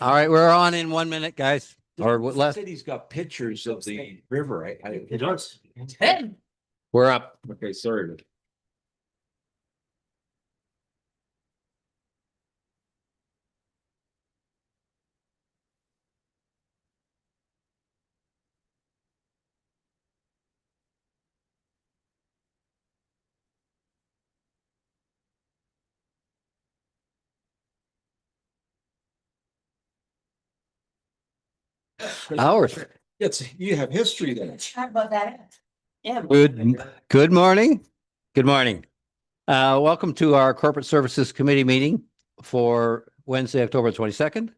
All right, we're on in 1 minute, guys. Or what left? City's got pictures of the river. It does. We're up. Okay, sorry. Hours. You have history then. How about that? Yeah. Good morning. Good morning. Welcome to our Corporate Services Committee meeting for Wednesday, October 22nd.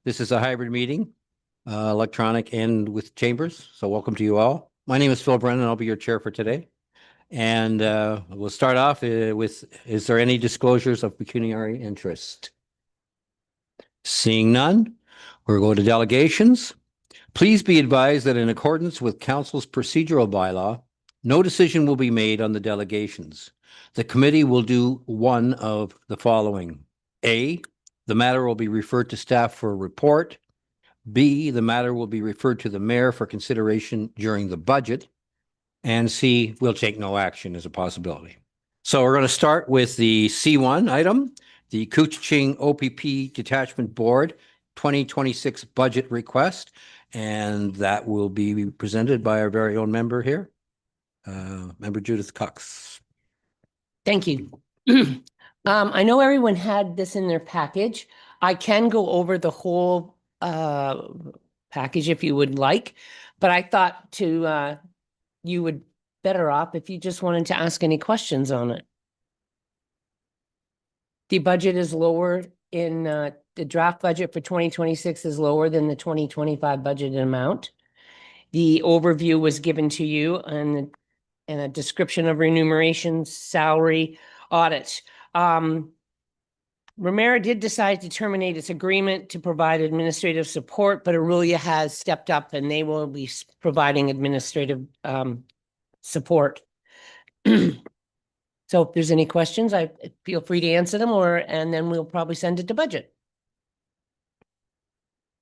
This is a hybrid meeting, electronic and with chambers. So welcome to you all. My name is Phil Brennan. I'll be your chair for today. And we'll start off with, is there any disclosures of pecuniary interest? Seeing none, we'll go to delegations. Please be advised that in accordance with Council's procedural bylaw, no decision will be made on the delegations. The committee will do one of the following. A, the matter will be referred to staff for a report. B, the matter will be referred to the mayor for consideration during the budget. And C, we'll take no action as a possibility. So we're going to start with the C1 item, the Couchiching OPP Detachment Board 2026 budget request. And that will be presented by our very own member here, Member Judith Cox. Thank you. I know everyone had this in their package. I can go over the whole package if you would like, but I thought you would better off if you just wanted to ask any questions on it. The budget is lower in the draft budget for 2026 is lower than the 2025 budgeted amount. The overview was given to you and a description of remuneration, salary, audit. Romero did decide to terminate its agreement to provide administrative support, but Aurelia has stepped up and they will be providing administrative support. So if there's any questions, I feel free to answer them and then we'll probably send it to budget.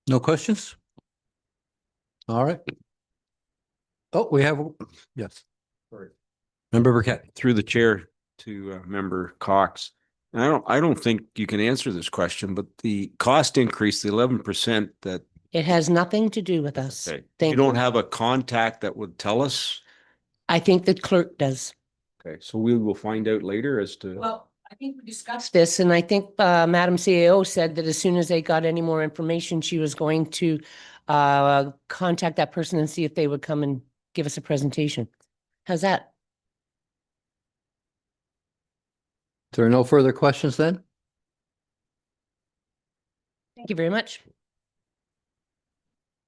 No questions? All right. Oh, we have, yes. Sorry. Member Burkett. Through the chair to Member Cox. And I don't think you can answer this question, but the cost increase, the 11% that. It has nothing to do with us. Okay. Thank You don't have a contact that would tell us? I think the clerk does. Okay, so we will find out later as to. Well, I think we discussed this and I think Madam CAO said that as soon as they got any more information, she was going to contact that person and see if they would come and give us a presentation. How's that? There are no further questions then? Thank you very much.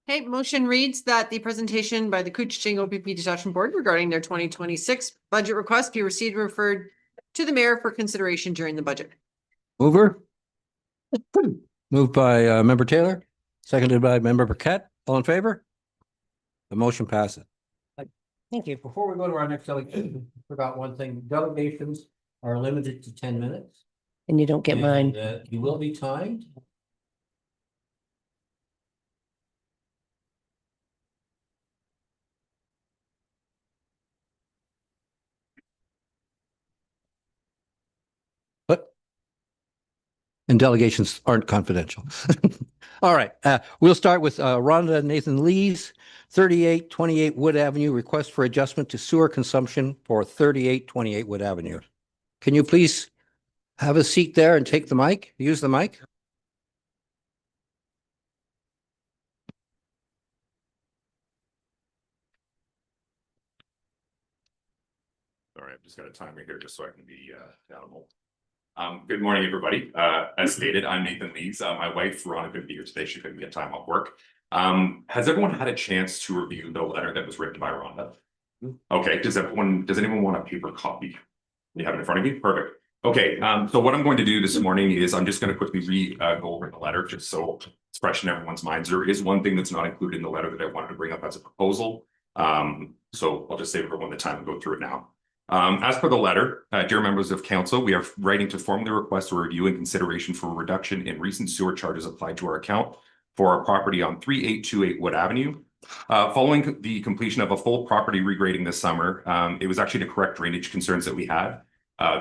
Okay, motion reads that the presentation by the Couchiching OPP Detachment Board regarding their 2026 budget request be received and referred to the mayor for consideration during the budget. Mover? Moved by Member Taylor, seconded by Member Burkett. All in favor? The motion passes. Thank you. Before we go to our next delegation, I forgot one thing. Delegations are limited to 10 minutes. And you don't get mine. You will be timed. And delegations aren't confidential. All right. We'll start with Rhonda Nathan Lee's 3828 Wood Avenue request for adjustment to sewer consumption for 3828 Wood Avenue. Can you please have a seat there and take the mic? Use the mic. All right, I've just got a timer here just so I can be accountable. Good morning, everybody. As stated, I'm Nathan Lees. My wife, Rhonda, couldn't be here today. She couldn't get time off work. Has everyone had a chance to review the letter that was written by Rhonda? Okay, does anyone want a paper copy? You have it in front of you? Perfect. Okay, so what I'm going to do this morning is I'm just going to quickly go over the letter just so it's fresh in everyone's minds. There is one thing that's not included in the letter that I wanted to bring up as a proposal. So I'll just save everyone the time to go through it now. As per the letter, dear members of council, we are writing to formally request a review and consideration for a reduction in recent sewer charges applied to our account for our property on 3828 Wood Avenue. Following the completion of a full property regrading this summer, it was actually to correct drainage concerns that we had.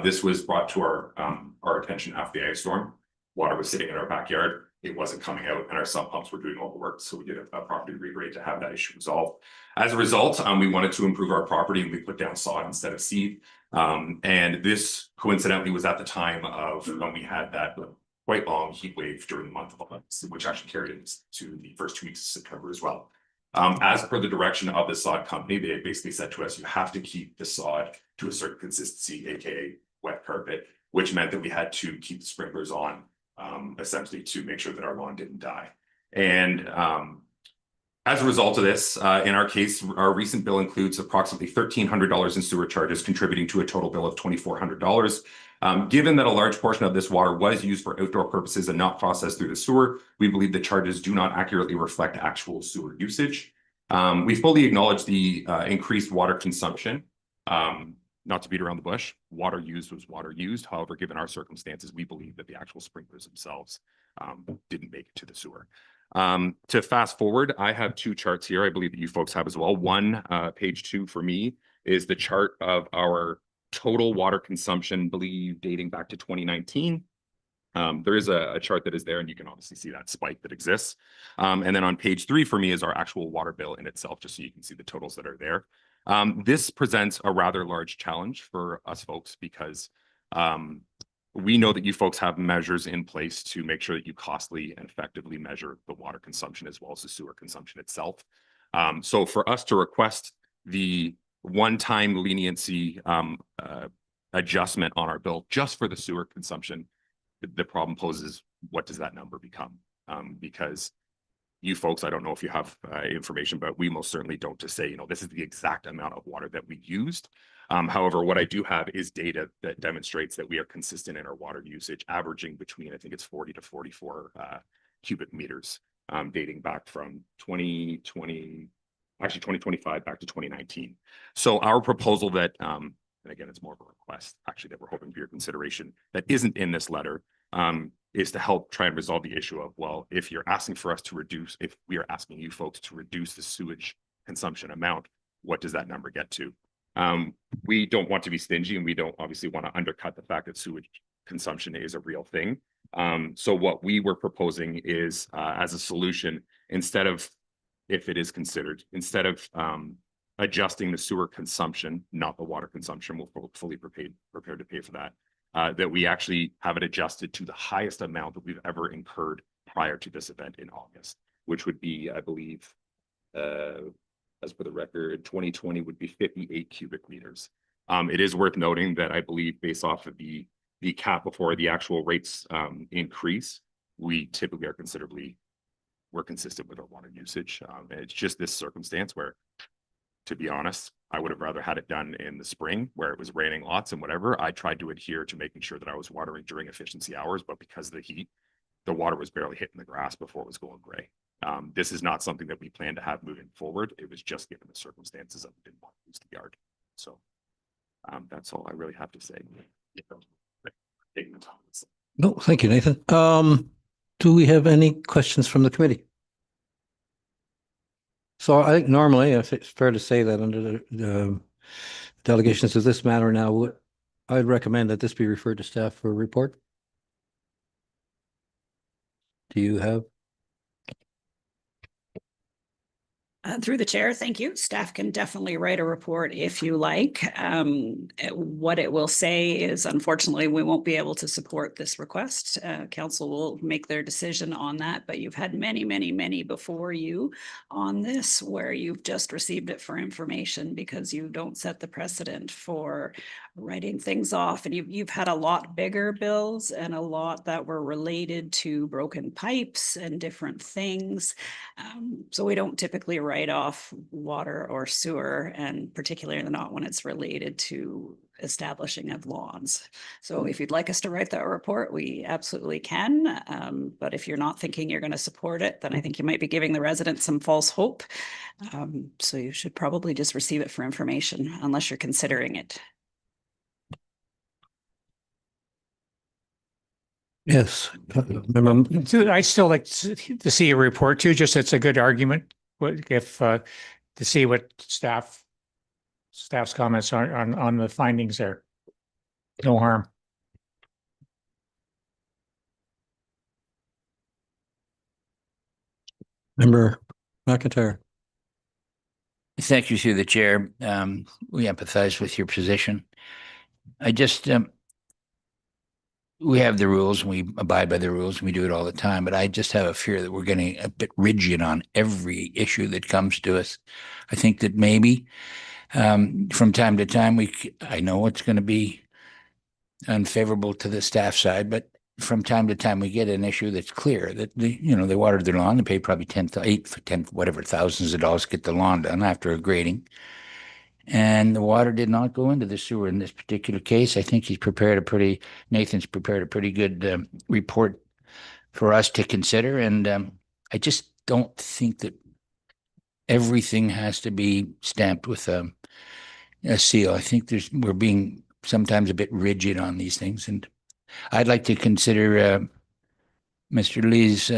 This was brought to our attention after the ice storm. Water was sitting in our backyard. It wasn't coming out, and our sump pumps were doing all the work. So we did a property regrade to have that issue resolved. As a result, we wanted to improve our property, and we put down sod instead of seed. And this coincidentally was at the time of when we had that quite long heat wave during the month of August, which actually carried into the first 2 weeks of September as well. As per the direction of the sod company, they basically said to us, you have to keep the sod to a certain consistency, aka wet carpet, which meant that we had to keep the sprinklers on, essentially to make sure that our lawn didn't die. And as a result of this, in our case, our recent bill includes approximately $1,300 in sewer charges, contributing to a total bill of $2,400. Given that a large portion of this water was used for outdoor purposes and not processed through the sewer, we believe the charges do not accurately reflect actual sewer usage. We fully acknowledge the increased water consumption. Not to beat around the bush, water used was water used. However, given our circumstances, we believe that the actual sprinklers themselves didn't make it to the sewer. To fast forward, I have two charts here. I believe that you folks have as well. One, page 2 for me is the chart of our total water consumption, believe dating back to 2019. There is a chart that is there, and you can obviously see that spike that exists. And then on page 3 for me is our actual water bill in itself, just so you can see the totals that are there. This presents a rather large challenge for us folks because we know that you folks have measures in place to make sure that you costly and effectively measure the water consumption as well as the sewer consumption itself. So for us to request the one-time leniency adjustment on our bill just for the sewer consumption, the problem poses, what does that number become? Because you folks, I don't know if you have information, but we most certainly don't to say, this is the exact amount of water that we used. However, what I do have is data that demonstrates that we are consistent in our water usage, averaging between, I think it's 40 to 44 cubic meters, dating back from 2025 back to 2019. So our proposal that, and again, it's more of a request actually that we're hoping for your consideration that isn't in this letter, is to help try and resolve the issue of, well, if you're asking for us to reduce, if we are asking you folks to reduce the sewage consumption amount, what does that number get to? We don't want to be stingy, and we don't obviously want to undercut the fact that sewage consumption is a real thing. So what we were proposing is, as a solution, instead of, if it is considered, instead of adjusting the sewer consumption, not the water consumption, we're fully prepared to pay for that. That we actually have it adjusted to the highest amount that we've ever incurred prior to this event in August, which would be, I believe, as per the record, 2020 would be 58 cubic meters. It is worth noting that I believe based off of the cap before the actual rates increase, we typically are we're consistent with our water usage. It's just this circumstance where, to be honest, I would have rather had it done in the spring where it was raining lots and whatever. I tried to adhere to making sure that I was watering during efficiency hours, but because of the heat, the water was barely hitting the grass before it was going gray. This is not something that we plan to have moving forward. It was just given the circumstances of we didn't want to use the yard. So that's all I really have to say. No, thank you, Nathan. Do we have any questions from the committee? So I think normally it's fair to say that under the delegations of this matter now, I'd recommend that this be referred to staff for a report. Do you have? Through the chair, thank you. Staff can definitely write a report if you like. What it will say is, unfortunately, we won't be able to support this request. Council will make their decision on that, but you've had many, many, many before you on this where you've just received it for information because you don't set the precedent for writing things off. And you've had a lot bigger bills and a lot that were related to broken pipes and different things. So we don't typically write off water or sewer, and particularly not when it's related to establishing of lawns. So if you'd like us to write that report, we absolutely can. But if you're not thinking you're going to support it, then I think you might be giving the residents some false hope. So you should probably just receive it for information unless you're considering it. Yes. Member, I'd still like to see a report too, just it's a good argument. If, to see what staff's comments are on the findings there. No harm. Member McIntyre. Thank you through the chair. We empathize with your position. I just, we have the rules and we abide by the rules and we do it all the time, but I just have a fear that we're getting a bit rigid on every issue that comes to us. I think that maybe from time to time, I know it's going to be unfavorable to the staff side, but from time to time we get an issue that's clear that they watered their lawn, they paid probably 10 whatever thousands of dollars to get the lawn done after a grading, and the water did not go into the sewer in this particular case. I think Nathan's prepared a pretty good report for us to consider, and I just don't think that everything has to be stamped with a seal. I think we're being sometimes a bit rigid on these things, and I'd like to consider Mr. Lee's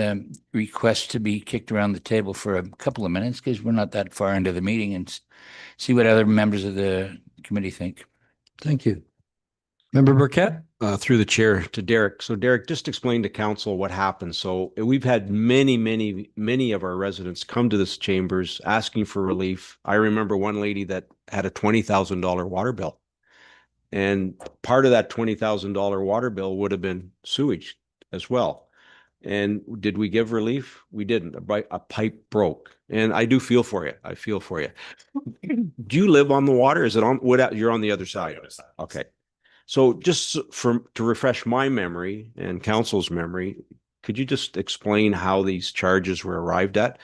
request to be kicked around the table for a couple of minutes because we're not that far into the meeting, and see what other members of the committee think. Thank you. Member Burkett. Through the chair to Derek. So Derek, just explain to council what happened. So we've had many of our residents come to this chambers asking for relief. I remember one lady that had a $20,000 water bill. And part of that $20,000 water bill would have been sewage as well. And did we give relief? We didn't. A pipe broke. And I do feel for you. I feel for you. Do you live on the water? Is it on? You're on the other side. Okay. So just to refresh my memory and council's memory, could you just explain how these charges were arrived at,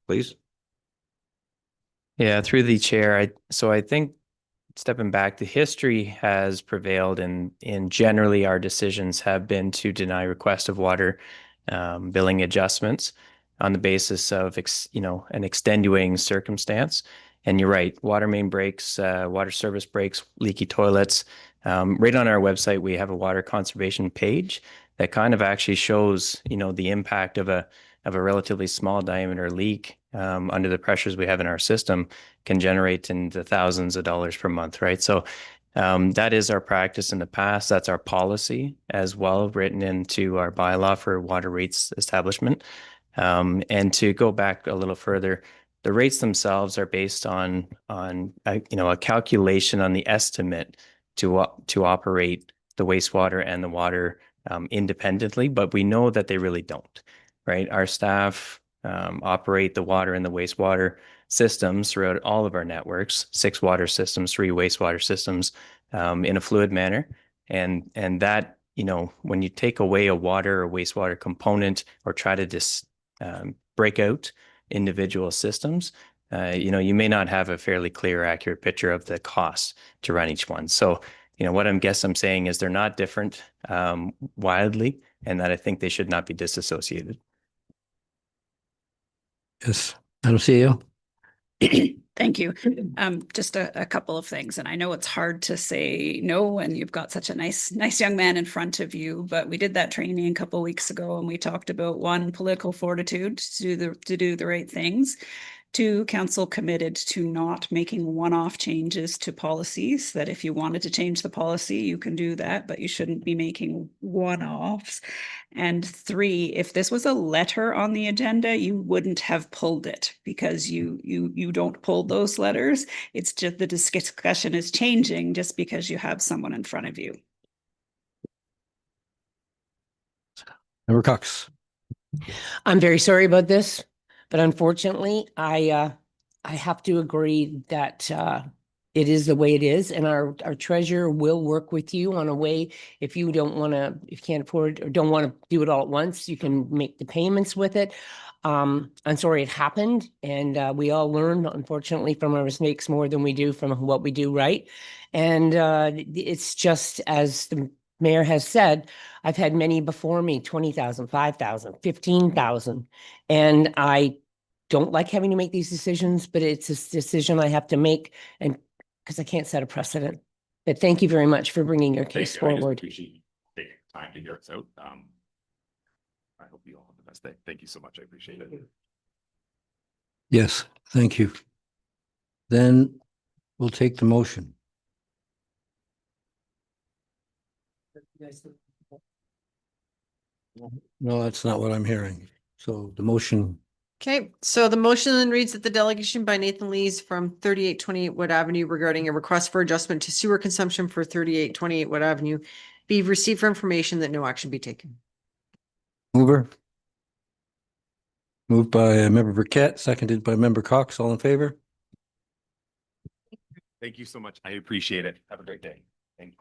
please? Yeah, through the chair. I think stepping back, the history has prevailed and generally our decisions have been to deny request of water billing adjustments on the basis of an extenuating circumstance. And you're right, water main breaks, water service breaks, leaky toilets. Right on our website, we have a water conservation page that kind of actually shows, the impact of a relatively small diameter leak under the pressures we have in our system can generate into thousands of dollars per month, right? So that is our practice in the past. That's our policy as well, written into our bylaw for water rates establishment. And to go back a little further, the rates themselves are based on a calculation on the estimate to operate the wastewater and the water independently, but we know that they really don't, right? Our staff operate the water and the wastewater systems throughout all of our networks, 6 water systems, 3 wastewater systems, in a fluid manner. And that, when you take away a water or wastewater component or try to break out individual systems, you may not have a fairly clear, accurate picture of the cost to run each one. So, what I'm saying is they're not different wildly, and that I think they should not be disassociated. Yes. Madam CEO. Thank you. Just a couple of things, and I know it's hard to say no when you've got such a nice young man in front of you, but we did that training a couple of weeks ago, and we talked about 1, political fortitude to do the right things. 2, council committed to not making one-off changes to policies, that if you wanted to change the policy, you can do that, but you shouldn't be making one-offs. And 3, if this was a letter on the agenda, you wouldn't have pulled it because you don't pull those letters. It's just the discussion is changing just because you have someone in front of you. Member Cox. I'm very sorry about this, but unfortunately, I have to agree that it is the way it is, and our treasurer will work with you on a way. If you can't afford or don't want to do it all at once, you can make the payments with it. I'm sorry it happened, and we all learn, unfortunately, from our mistakes more than we do from what we do right. And it's just as the mayor has said, I've had many before me, 20,000, 5,000, 15,000, and I don't like having to make these decisions, but it's a decision I have to make, and because I can't set a precedent. But thank you very much for bringing your case forward. Appreciate taking time to hear us out. I hope you all have the best day. Thank you so much. I appreciate it. Yes, thank you. Then we'll take the motion. No, that's not what I'm hearing. So the motion, Okay, so the motion then reads that the delegation by Nathan Lees from 3828 Wood Avenue regarding a request for adjustment to sewer consumption for 3828 Wood Avenue be received for information that no action be taken. mover. Moved by member Burkett, seconded by member Cox. All in favor? Thank you so much. I appreciate it. Have a great day. Thank you.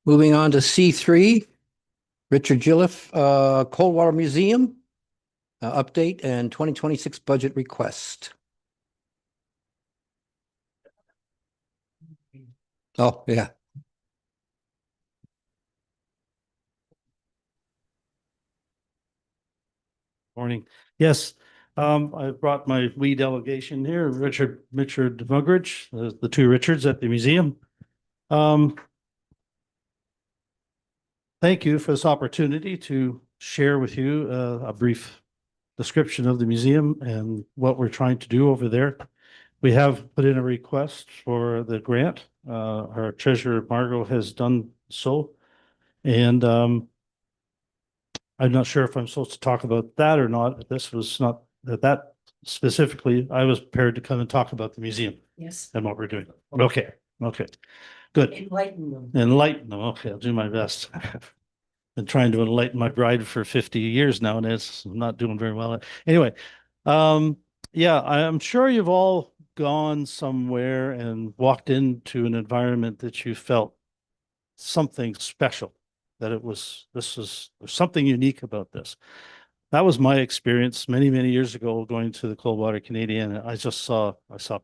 Moving on to C3, Richard Jolliffe, Coldwater Museum, update and 2026 budget request. Oh, yeah. Morning. Yes, I brought my wee delegation here, Richard Mugridge, the two Richards at the museum. Thank you for this opportunity to share with you a brief description of the museum and what we're trying to do over there. We have put in a request for the grant. Our treasurer Margot has done so. And I'm not sure if I'm supposed to talk about that or not. This was not that specifically. I was prepared to come and talk about the museum Yes. and what we're doing. Okay, good. Enlighten them. Enlighten them. Okay, I'll do my best. Been trying to enlighten my bride for 50 years now, and it's not doing very well. Anyway, yeah, I'm sure you've all gone somewhere and walked into an environment that you felt something special, that there's something unique about this. That was my experience many, many years ago going to the Coldwater Canadian. I saw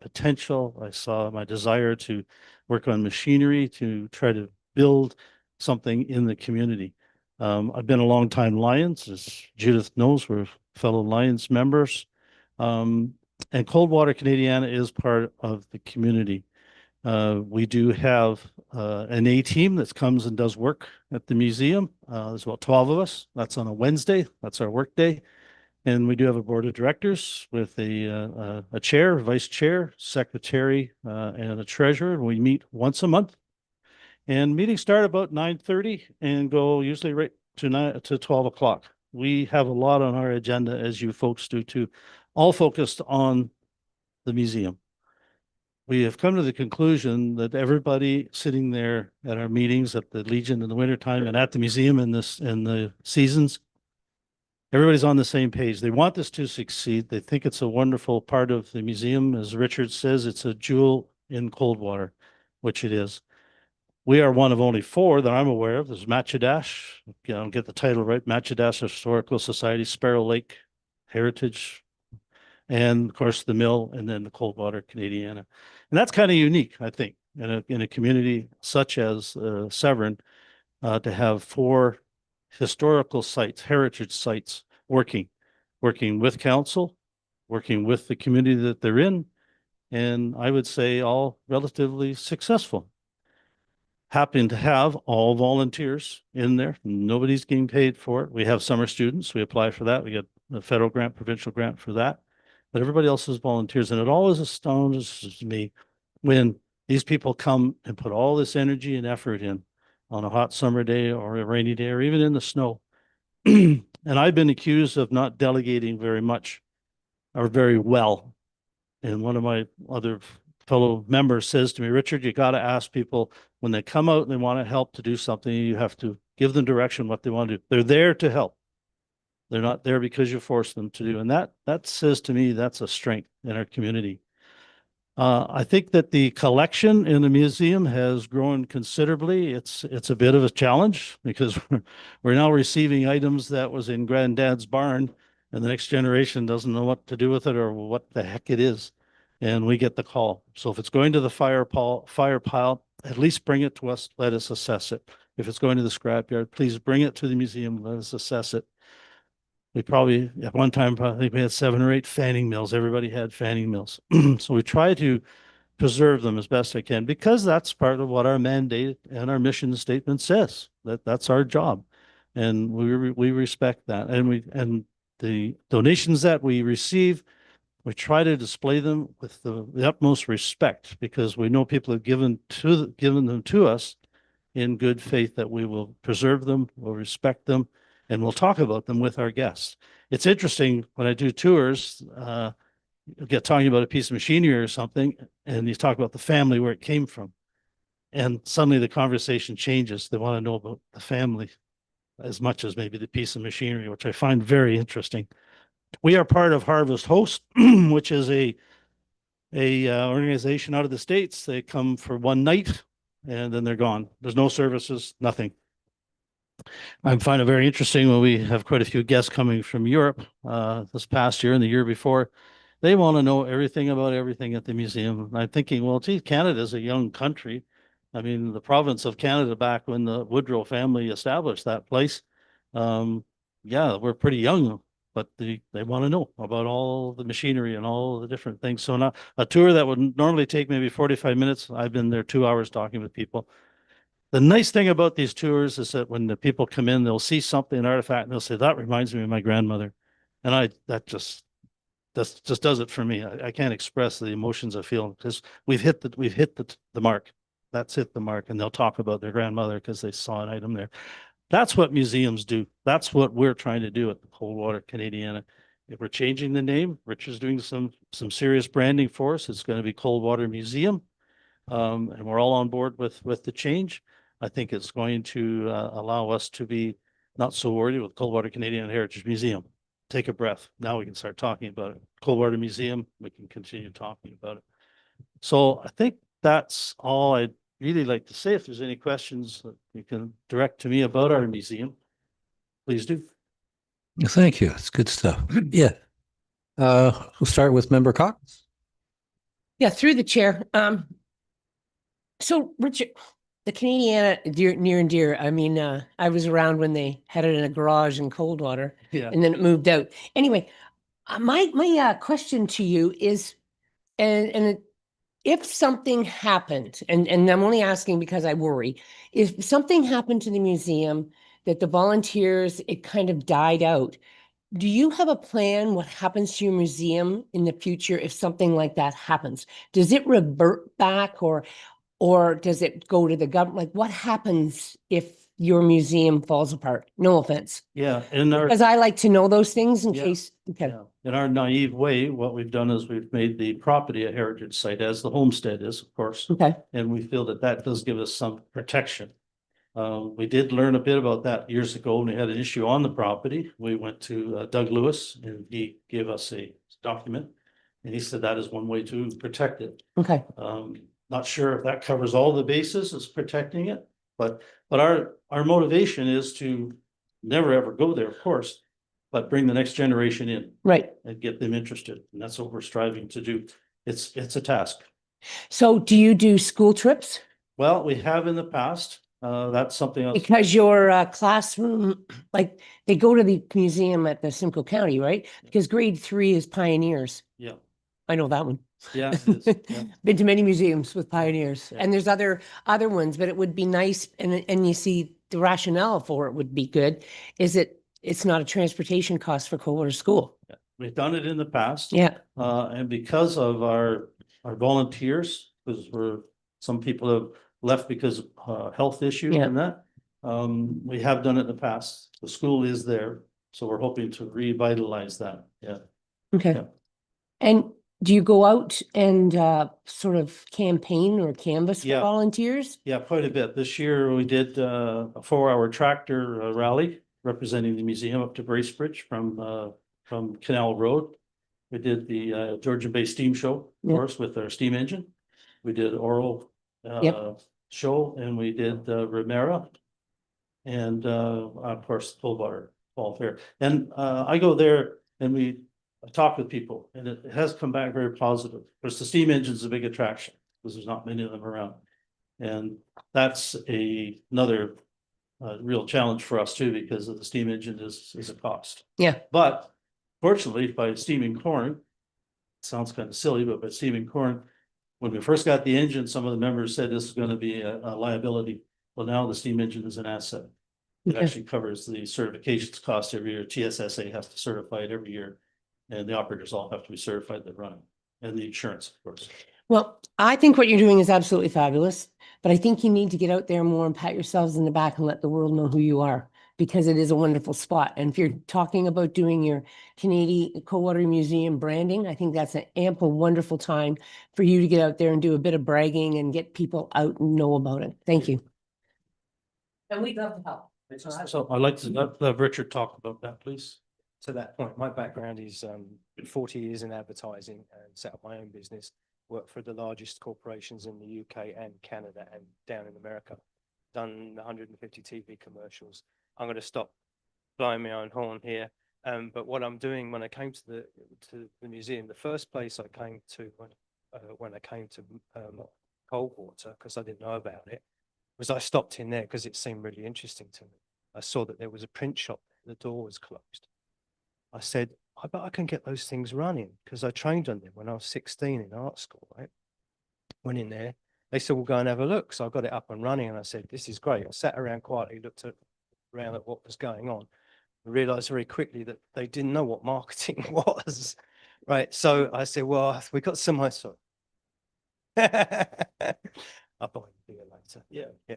potential. I saw my desire to work on machinery to try to build something in the community. I've been a long time Lions, as Judith knows, we're fellow Lions members. And Coldwater Canadiana is part of the community. We do have an A team that comes and does work at the museum. There's about 12 of us. That's on a Wednesday. That's our work day. And we do have a board of directors with a chair, vice chair, secretary, and a treasurer. We meet once a month. And meetings start about 9:30 and go usually right to 12 o'clock. We have a lot on our agenda, as you folks do too, all focused on the museum. We have come to the conclusion that everybody sitting there at our meetings at the Legion in the wintertime and at the museum in the seasons, everybody's on the same page. They want this to succeed. They think it's a wonderful part of the museum. As Richard says, it's a jewel in Coldwater, which it is. We are one of only four that I'm aware of. There's Matchadash, get the title right, Matchadash Historical Society, Sparrow Lake Heritage, and of course the mill, and then the Coldwater Canadiana. And that's kind of unique, I think, in a community such as Severn, to have four historical sites, heritage sites working with council, working with the community that they're in, and I would say all relatively successful. Happen to have all volunteers in there. Nobody's getting paid for it. We have summer students. We apply for that. We get a federal grant, provincial grant for that. But everybody else is volunteers. And it always astonishes me when these people come and put all this energy and effort in on a hot summer day or a rainy day or even in the snow. And I've been accused of not delegating very much or very well. And one of my other fellow members says to me, Richard, you got to ask people when they come out and they want to help to do something, you have to give them direction what they want to do. They're there to help. They're not there because you force them to do. And that says to me, that's a strength in our community. I think that the collection in the museum has grown considerably. It's a bit of a challenge because we're now receiving items that was in Granddad's barn and the next generation doesn't know what to do with it or what the heck it is. And we get the call. So if it's going to the fire pile, at least bring it to us. Let us assess it. If it's going to the scrapyard, please bring it to the museum. Let us assess it. We probably, at one time, I think we had 7 or 8 fanning mills. Everybody had fanning mills. So we try to preserve them as best I can, because that's part of what our mandate and our mission statement says, that's our job. And we respect that. And the donations that we receive, we try to display them with the utmost respect, because we know people have given them to us in good faith, that we will preserve them, we'll respect them, and we'll talk about them with our guests. It's interesting when I do tours, get talking about a piece of machinery or something, and you talk about the family, where it came from. And suddenly the conversation changes. They want to know about the family as much as maybe the piece of machinery, which I find very interesting. We are part of Harvest Host, which is a organization out of the States. They come for one night and then they're gone. There's no services, nothing. I find it very interesting when we have quite a few guests coming from Europe this past year and the year before. They want to know everything about everything at the museum. And I'm thinking, well, gee, Canada is a young country. I mean, the province of Canada, back when the Woodrow family established that place, yeah, we're pretty young, but they want to know about all the machinery and all the different things. So now a tour that would normally take maybe 45 minutes, I've been there 2 hours talking with people. The nice thing about these tours is that when the people come in, they'll see something, an artifact, and they'll say, that reminds me of my grandmother. And that just does it for me. I can't express the emotions I feel, because we've hit the mark. That's hit the mark. And they'll talk about their grandmother because they saw an item there. That's what museums do. That's what we're trying to do at the Coldwater Canadiana. If we're changing the name, Richard's doing some serious branding for us. It's going to be Coldwater Museum. And we're all on board with the change. I think it's going to allow us to be not so worried with Coldwater Canadian Heritage Museum. Take a breath. Now we can start talking about it. Coldwater Museum, we can continue talking about it. So I think that's all I'd really like to say. If there's any questions that you can direct to me about our museum, please do. Thank you. It's good stuff. Yeah. We'll start with Member Cox. Yeah, through the chair. So Richard, the Canadiana, near and dear. I mean, I was around when they had it in a garage in Coldwater, and then it moved out. Anyway, my question to you is, and if something happened, and I'm only asking because I worry, if something happened to the museum, that the volunteers, it kind of died out, do you have a plan what happens to your museum in the future if something like that happens? Does it revert back, or does it go to the government? Like, what happens if your museum falls apart? No offense. Yeah. Because I like to know those things in Yeah. case. Okay. Yeah. In our naive way, what we've done is we've made the property a heritage site, as the homestead is, of course. Okay. And we feel that does give us some protection. We did learn a bit about that years ago when we had an issue on the property. We went to Doug Lewis, and he gave us a document, and he said that is one way to protect it. Okay. Not sure if that covers all the bases as protecting it, but our motivation is to never ever go there, of course, but bring the next generation in. Right. And get them interested. And that's what we're striving to do. It's a task. So do you do school trips? Well, we have in the past. That's something else. Because your classroom, like, they go to the museum at the Simcoe County, right? Because grade 3 is Pioneers. Yeah. I know that one. Yeah, it is. Yeah. Been to many museums with Pioneers, Yeah. and there's other ones, but it would be nice, and you see the rationale for it would be good. Is it's not a transportation cost for Coldwater School. Yeah. We've done it in the past. Yeah. And because of our volunteers, because some people have left because of health issues Yeah. and that, we have done it in the past. The school is there, so we're hoping to revitalize that. Yeah. Okay. Yeah. And do you go out and sort of campaign or canvas for Yeah. volunteers? Yeah, quite a bit. This year we did a 4-hour tractor rally representing the museum up to Bracebridge from Canal Road. We did the Georgian Bay Steam Show, of Yeah. course, with our steam engine. We did oral show, and we did Remera, and of course Coldwater Fall Fair. And I go there and we talk with people, and it has come back very positive. Of course, the steam engine is a big attraction because there's not many of them around, and that's another a real challenge for us too, because of the steam engine is a cost. Yeah. But fortunately, by steaming corn, sounds kind of silly, but by steaming corn, when we first got the engine, some of the members said this is going to be a liability. Well, now the steam engine is an asset. It Okay. actually covers the certifications cost every year. TSSA has to certify it every year. And the operators all have to be certified that run it. And the insurance, of course. Well, I think what you're doing is absolutely fabulous, but I think you need to get out there more and pat yourselves in the back and let the world know who you are, because it is a wonderful spot. And if you're talking about doing your Canadian Coldwater Museum branding, I think that's an ample, wonderful time for you to get out there and do a bit of bragging and get people out and know about it. Thank you. And we'd love to help. So I'd like to let Richard talk about that, please. To that point, my background is 40 years in advertising and set up my own business, worked for the largest corporations in the UK and Canada and down in America, done 150 TV commercials. I'm going to stop blowing my own horn here. But what I'm doing when I came to the museum, the first place I came to when I came to Coldwater, because I didn't know about it, was I stopped in there because it seemed really interesting to me. I saw that there was a print shop, the door was closed. I said, I bet I can get those things running, because I trained on them when I was 16 in art school, right? Went in there, they said, we'll go and have a look. So I got it up and running and I said, this is great. I sat around quietly, looked around at what was going on. I realized very quickly that they didn't know what marketing was, right? So I said, well, we got some, sorry. I'll buy the beer later. Yeah.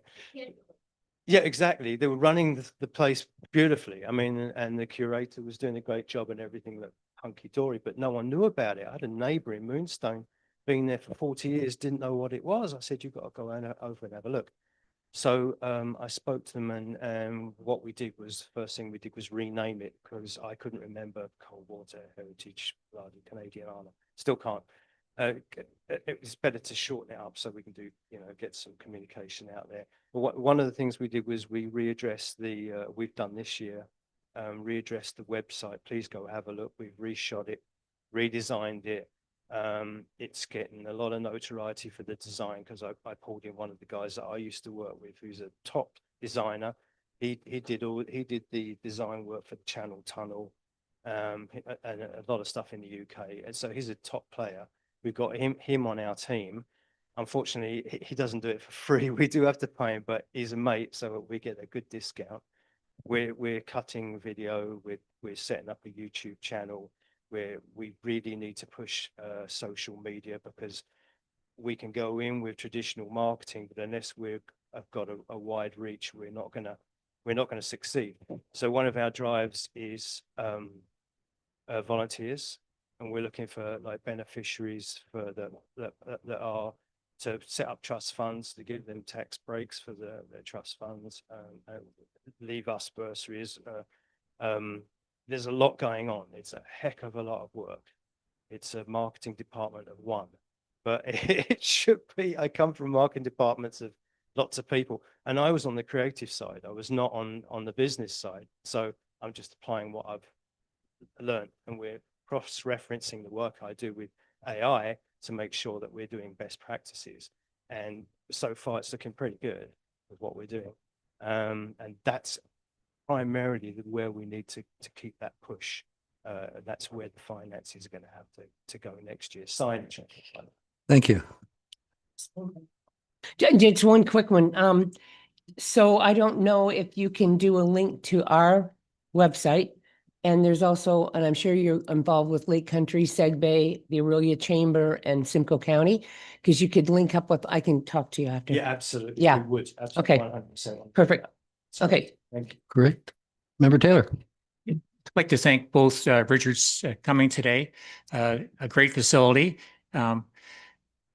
Yeah, exactly. They were running the place beautifully. I mean, and the curator was doing a great job and everything looked hunky-dory, but no one knew about it. I had a neighbor in Moonstone, been there for 40 years, didn't know what it was. I said, you've got to go over and have a look. So I spoke to them, and what we did was, first thing we did was rename it, because I couldn't remember Coldwater Heritage bloody Canadian Honor. Still can't. It was better to shorten it up so we can do, get some communication out there. But one of the things we did was we readdressed we've done this year, readdressed the website. Please go have a look. We've reshot it, redesigned it. It's getting a lot of notoriety for the design, because I pulled in one of the guys that I used to work with, who's a top designer. He did the design work for the Channel Tunnel, and a lot of stuff in the UK. And so he's a top player. We've got him on our team. Unfortunately, he doesn't do it for free. We do have to pay him, but he's a mate, so we get a good discount. We're cutting video. We're setting up a YouTube channel where we really need to push social media, because we can go in with traditional marketing, but unless we've got a wide reach, we're not gonna succeed. So one of our drives is volunteers. And we're looking for beneficiaries for that are to set up trust funds, to give them tax breaks for their trust funds, leave us bursaries. There's a lot going on. It's a heck of a lot of work. It's a marketing department of one, but it should be. I come from marketing departments of lots of people, and I was on the creative side. I was not on the business side. So I'm just applying what I've learned, and we're cross-referencing the work I do with AI to make sure that we're doing best practices. And so far it's looking pretty good with what we're doing. And that's primarily where we need to keep that push. That's where the finances are going to have to go next year. Signage. Thank you. Just one quick one. So I don't know if you can do a link to our website. And there's also, and I'm sure you're involved with Lake Country, Seg Bay, the Aurelia Chamber, and Simcoe County, because you could link up with, I can talk to you after. Yeah, absolutely. Yeah. We would. Absolutely. Okay. 100%. Perfect. Sorry. Okay. Thank you. Great. Member Taylor. I'd like to thank both Richards coming today. A great facility. And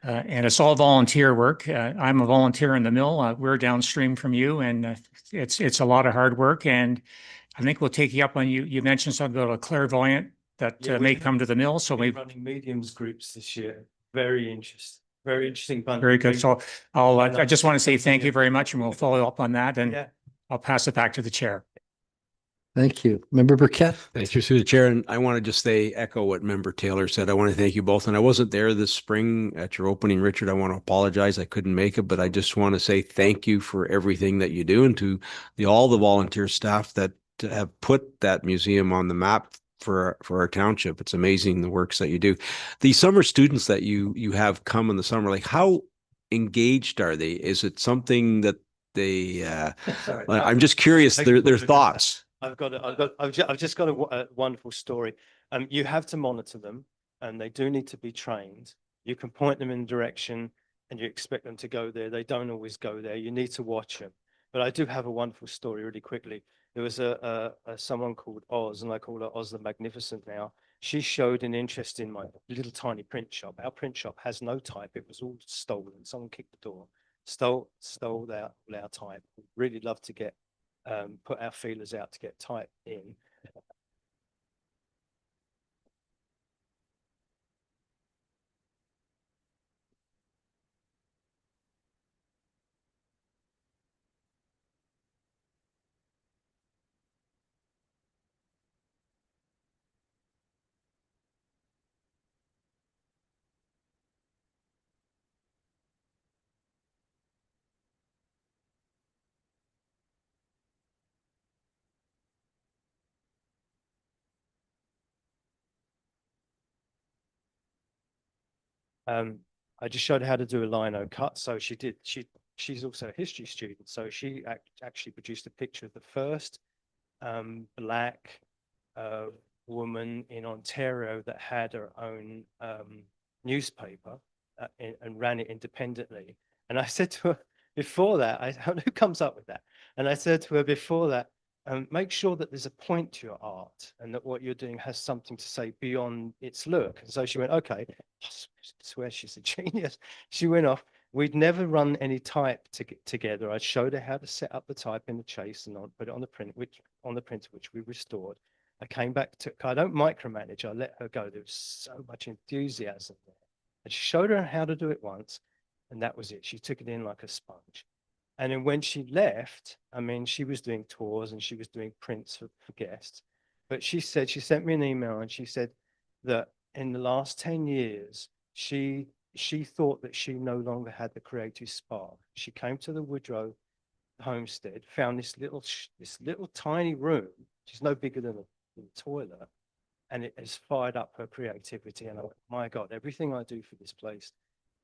it's all volunteer work. I'm a volunteer in the mill. We're downstream from you, and it's a lot of hard work. And I think we'll take you up on you mentioned something about a clairvoyant that Yeah, may come to the mill. So we're we running mediums groups this year. Very interesting bunch. very good. So I just want to say thank you Yeah. very much, and we'll follow up on that. And Yeah. I'll pass it back to the chair. Thank you. Member Burkett? Thanks through the chair. And I want to just echo what Member Taylor said. I want to thank you both. And I wasn't there this spring at your opening, Richard. I want to apologize. I couldn't make it, but I just want to say thank you for everything that you do, and to all the volunteer staff that have put that museum on the map for our township. It's amazing the works that you do. The summer students that you have come in the summer, like, how engaged are they? Is it something that they, I'm just curious, their thoughts. I've just got a wonderful story. You have to monitor them, and they do need to be trained. You can point them in a direction and you expect them to go there. They don't always go there. You need to watch them. But I do have a wonderful story really quickly. There was someone called Oz, and I call her Oz the Magnificent now. She showed an interest in my little tiny print shop. Our print shop has no type. It was all stolen. Someone kicked the door, stole our type. Really love to get put our feelers out to get type in. I just showed her how to do a lino cut. So she's also a history student. So she actually produced a picture of the first black woman in Ontario that had her own newspaper and ran it independently. And I said to her before that, who comes up with that? And I said to her before that, make sure that there's a point to your art and that what you're doing has something to say beyond its look. And so she went, okay, I swear she's a genius. She went off. We'd never run any type together. I showed her how to set up the type in the chase and put it on the printer, which we restored. I came back I don't micromanage. I let her go. There was so much enthusiasm there. And she showed her how to do it once, and that was it. She took it in like a sponge. And then when she left, I mean, she was doing tours and she was doing prints for guests. But she sent me an email and she said that in the last 10 years, she thought that she no longer had the creative spark. She came to the Woodrow homestead, found this little tiny room, which is no bigger than a toilet, and it has fired up her creativity. And I went, my God, everything I do for this place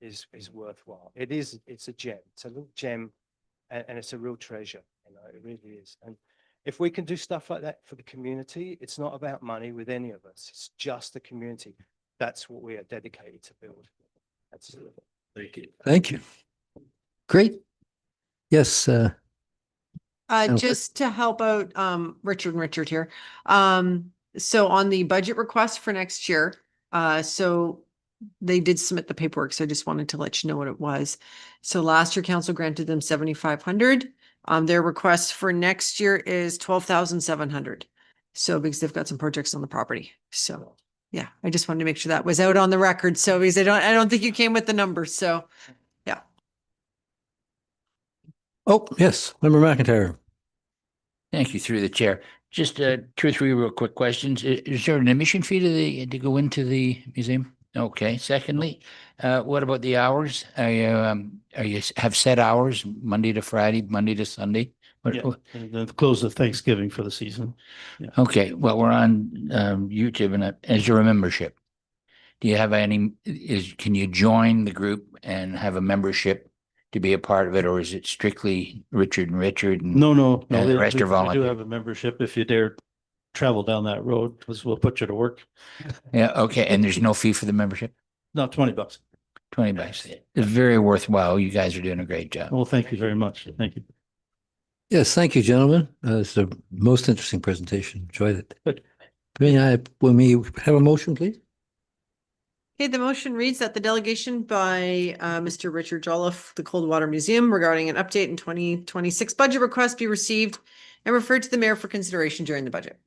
is worthwhile. It's a gem. It's a little gem. And it's a real treasure, it really is. And if we can do stuff like that for the community, it's not about money with any of us. It's just the community. That's what we are dedicated to build. Thank you. Thank you. Great. Yes. Just to help out, Richard here. So on the budget request for next year, so they did submit the paperwork, so I just wanted to let you know what it was. So last year council granted them 7,500. Their request for next year is 12,700. So because they've got some projects on the property. So yeah, I just wanted to make sure that was out on the record. So because I don't think you came with the numbers. So yeah. Oh, yes, Member McIntyre. Thank you, through the chair. Just 2 or 3 real quick questions. Is there an admission fee to go into the museum? Okay. Secondly, what about the hours? Are you have set hours, Monday to Friday, Monday to Sunday? Yeah, and then the close of Thanksgiving for the season. Yeah. Okay. Well, we're on YouTube, and is there a membership? Do you have can you join the group and have a membership to be a part of it, or is it strictly Richard and Richard? And, No. and the rest are We do volunteer? have a membership if you dare travel down that road, because we'll put you to work. Yeah. Okay. And there's no fee for the membership? No, $20. 20 bucks. It's very worthwhile. You guys are doing a great job. Well, thank you very much. Thank you. Yes, thank you, gentlemen. It's the most interesting presentation. Enjoyed it. Good. When we have a motion, please. Okay, the motion reads that the delegation by Mr. Richard Jolliffe, the Coldwater Museum, regarding an update in 2026 budget request be received and referred to the mayor for consideration during the budget.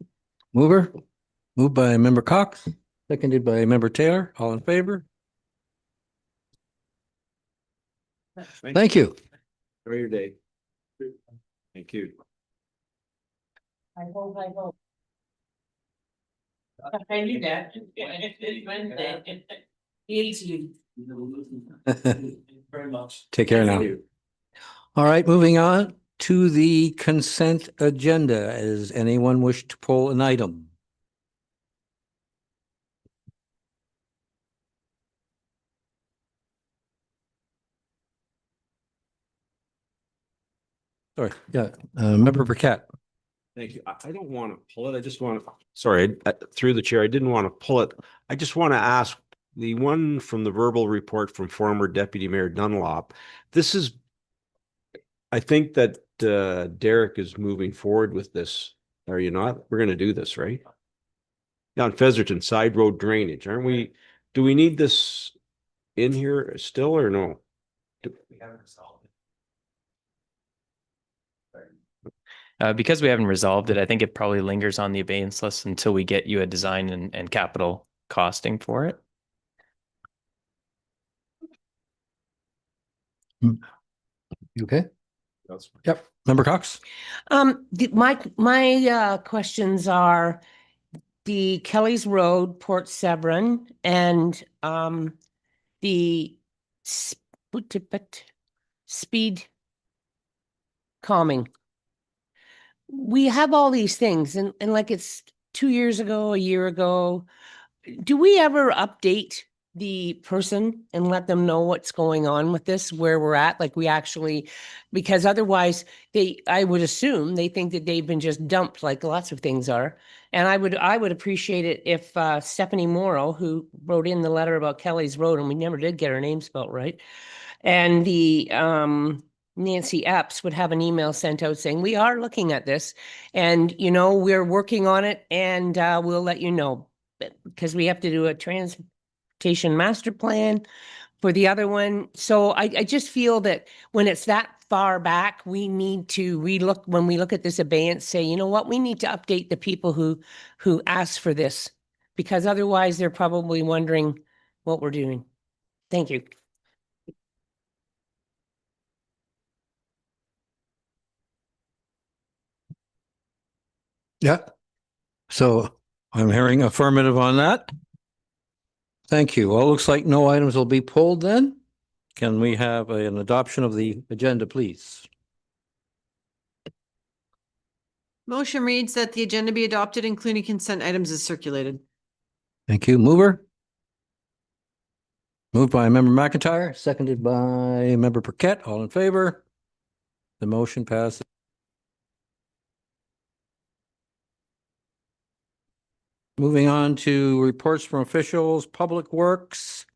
Moved by Member Cox, seconded by Member Taylor. All in favor? Thank you. Enjoy your day. Thank you. I hope. I knew that. It's Wednesday. You. Very much. Take care now. All right, moving on to the consent agenda. Does anyone wish to pull an item? Sorry, yeah, Member Burkett. Thank you. I don't want to pull it. I just want to, sorry, through the chair, I didn't want to pull it. I just want to ask the one from the verbal report from former Deputy Mayor Dunlop. This is, I think that Derek is moving forward with this. Are you not? We're going to do this, right? Yeah, on Featherton side road drainage, aren't we? Do we need this in here still or no? We haven't resolved it. Because we haven't resolved it, I think it probably lingers on the abeyance list until we get you a design and capital costing for it. Okay. Yep, Member Cox. My questions are the Kelly's Road, Port Severn, and the speed calming. We have all these things and like it's 2 years ago, a year ago. Do we ever update the person and let them know what's going on with this, where we're at? Like we actually, because otherwise I would assume they think that they've been just dumped like lots of things are. And I would appreciate it if Stephanie Morrow, who wrote in the letter about Kelly's Road, and we never did get her name spelled right, and the Nancy Epps would have an email sent out saying, we are looking at this and, we're working on it and we'll let you know, because we have to do a transportation master plan for the other one. So I just feel that when it's that far back, we need to relook, when we look at this abeyance, say, you know what, we need to update the people who asked for this, because otherwise they're probably wondering what we're doing. Thank you. Yeah. So I'm hearing affirmative on that. Thank you. Well, it looks like no items will be pulled then. Can we have an adoption of the agenda, please? Motion reads that the agenda be adopted, including consent items as circulated. Thank you. Mover? Moved by Member McIntyre, seconded by Member Burkett. All in favor? The motion passes. Moving on to reports from officials, Public Works,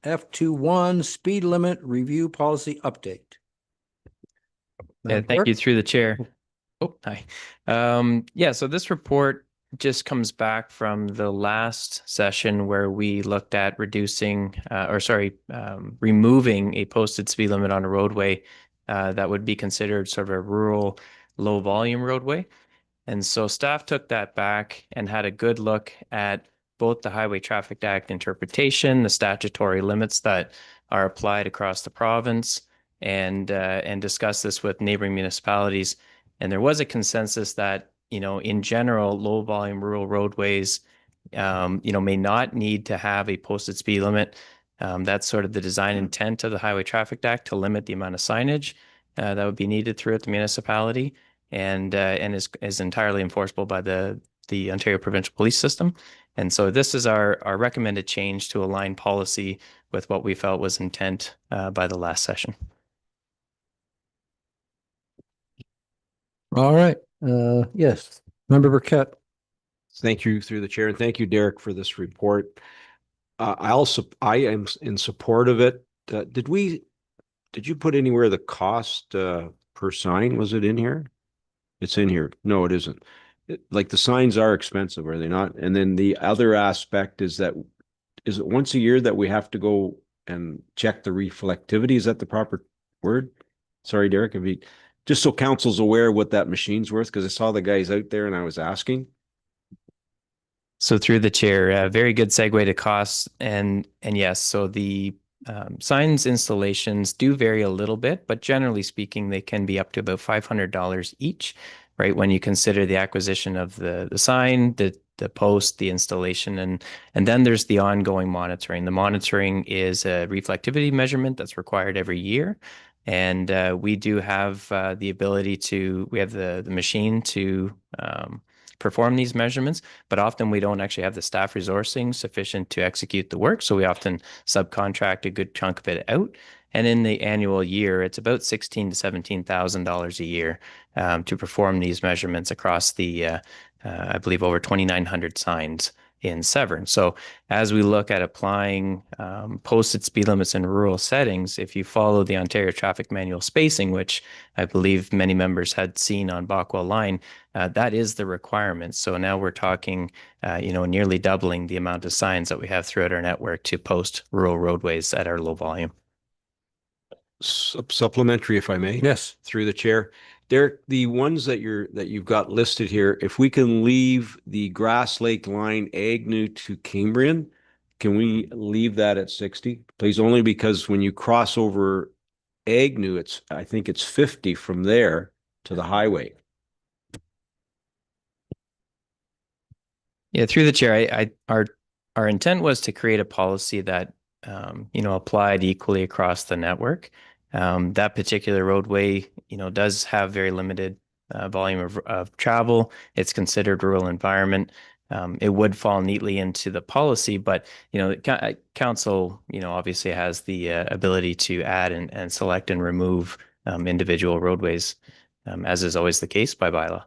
F21 speed limit review policy update. Yeah, thank you through the chair. Oh, hi. Yeah, so this report just comes back from the last session where we looked at removing a posted speed limit on a roadway that would be considered sort of a rural, low volume roadway. And so staff took that back and had a good look at both the Highway Traffic Act interpretation, the statutory limits that are applied across the province, and discussed this with neighboring municipalities. And there was a consensus that, in general, low volume rural roadways, may not need to have a posted speed limit. That's sort of the design intent of the Highway Traffic Act, to limit the amount of signage that would be needed throughout the municipality, and is entirely enforceable by the Ontario Provincial Police System. And so this is our recommended change to align policy with what we felt was intent by the last session. All right. Yes, Member Burkett. Thank you through the chair, and thank you, Derek, for this report. I am in support of it. Did you put anywhere the cost per sign? Was it in here? It's in here. No, it isn't. Like the signs are expensive, are they not? And then the other aspect is that, is it once a year that we have to go and check the reflectivity? Is that the proper word? Sorry, Derek, if you, just so council's aware what that machine's worth, because I saw the guys out there and I was asking. So through the chair, very good segue to costs. And yes, so the signs installations do vary a little bit, but generally speaking, they can be up to about $500 each, right? When you consider the acquisition of the sign, the post, the installation, and then there's the ongoing monitoring. The monitoring is a reflectivity measurement that's required every year. And we do have the ability to, we have the machine to perform these measurements, but often we don't actually have the staff resourcing sufficient to execute the work. So we often subcontract a good chunk of it out. And in the annual year, it's about $16,000 to $17,000 a year to perform these measurements across the, I believe, over 2,900 signs in Severn. So as we look at applying posted speed limits in rural settings, if you follow the Ontario Traffic Manual spacing, which I believe many members had seen on Bockwell Line, that is the requirement. So now we're talking, nearly doubling the amount of signs that we have throughout our network to post rural roadways at our low volume. Supplementary, if I may. Yes. Through the chair. Derek, the ones that you've got listed here, if we can leave the Grass Lake line Agnew to Cambrian, can we leave that at 60? Please, only because when you cross over Agnew, I think it's 50 from there to the highway. Yeah, through the chair, our intent was to create a policy that applied equally across the network. That particular roadway, does have very limited volume of travel. It's considered rural environment. It would fall neatly into the policy, but council, obviously has the ability to add and select and remove individual roadways, as is always the case by bylaw.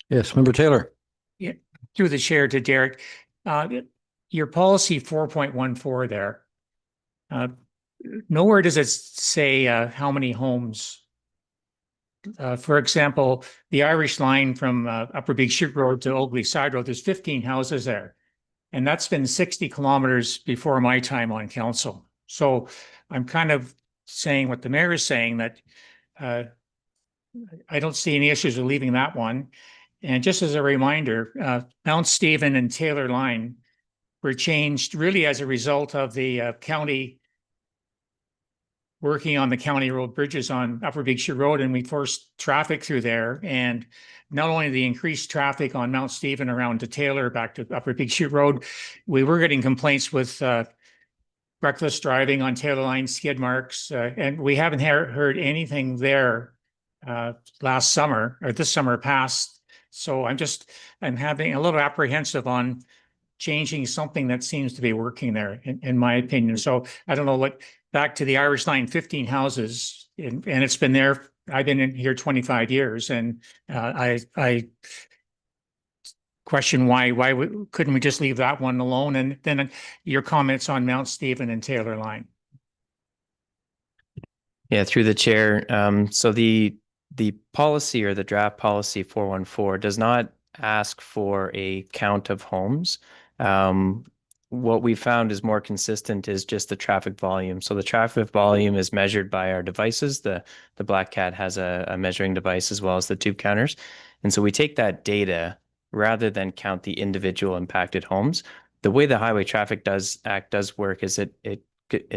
Yes, Member Taylor. Yeah, through the chair to Derek. Your policy 4.14 there. Nowhere does it say how many homes. For example, the Irish line from Upper Big Chute Road to Oakley Side Road, there's 15 houses there. And that's been 60 kilometers before my time on council. So I'm kind of saying what the mayor is saying, that I don't see any issues with leaving that one. And just as a reminder, Mount Stephen and Taylor line were changed really as a result of the county working on the county road bridges on Upper Big Chute Road, and we forced traffic through there. And not only the increased traffic on Mount Stephen around to Taylor back to Upper Big Chute Road, we were getting complaints with reckless driving on Taylor line, skid marks, and we haven't heard anything there last summer or this summer past. So I'm having a little apprehensive on changing something that seems to be working there, in my opinion. So I don't know back to the Irish line, 15 houses, and it's been there. I've been in here 25 years, and I question why couldn't we just leave that one alone? And then your comments on Mount Stephen and Taylor line. Yeah, through the chair. So the policy, or the draft policy 414, does not ask for a count of homes. What we found is more consistent is just the traffic volume. So the traffic volume is measured by our devices. The Black Cat has a measuring device as well as the tube counters. And so we take that data rather than count the individual impacted homes. The way the Highway Traffic Act does work is it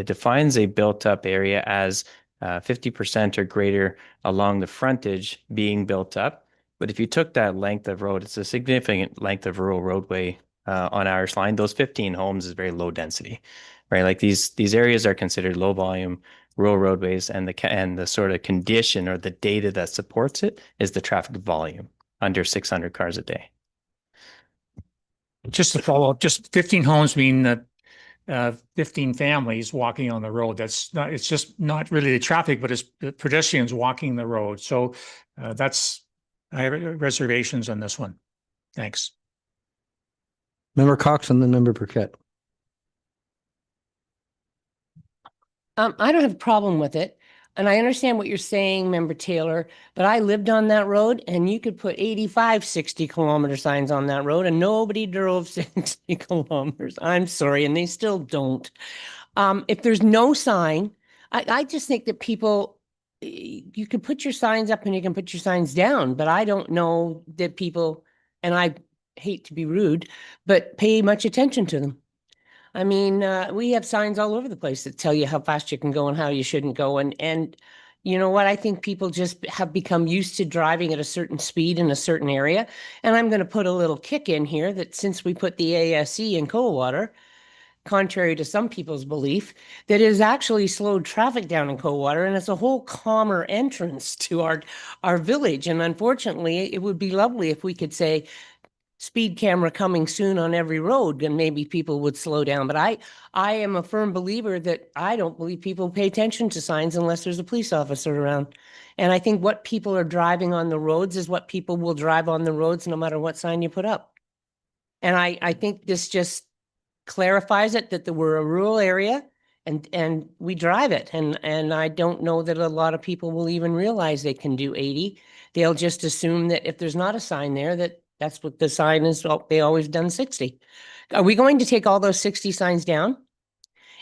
defines a built up area as 50% or greater along the frontage being built up. But if you took that length of road, it's a significant length of rural roadway on Irish line. Those 15 homes is very low density, right? Like these areas are considered low volume rural roadways, and the sort of condition or the data that supports it is the traffic volume under 600 cars a day. Just to follow up, just 15 homes mean that 15 families walking on the road. It's just not really the traffic, but it's the pedestrians walking the road. So I have reservations on this one. Thanks. Member Cox and then Member Burkett. I don't have a problem with it. And I understand what you're saying, Member Taylor, but I lived on that road, and you could put 85 60-kilometer signs on that road and nobody drove 60 kilometers. I'm sorry, and they still don't. If there's no sign, I just think that people, you can put your signs up and you can put your signs down, but I don't know that people, and I hate to be rude, but pay much attention to them. I mean, we have signs all over the place that tell you how fast you can go and how you shouldn't go. And You know what? I think people just have become used to driving at a certain speed in a certain area. And I'm going to put a little kick in here that since we put the ASE in Coldwater, contrary to some people's belief, that it has actually slowed traffic down in Coldwater, and it's a whole calmer entrance to our village. And unfortunately, it would be lovely if we could say, speed camera coming soon on every road, then maybe people would slow down. But I am a firm believer that I don't believe people pay attention to signs unless there's a police officer around. And I think what people are driving on the roads is what people will drive on the roads no matter what sign you put up. And I think this just clarifies it that we're a rural area and we drive it. And I don't know that a lot of people will even realize they can do 80. They'll just assume that if there's not a sign there, that's what the sign is. Well, they always done 60. Are we going to take all those 60 signs down?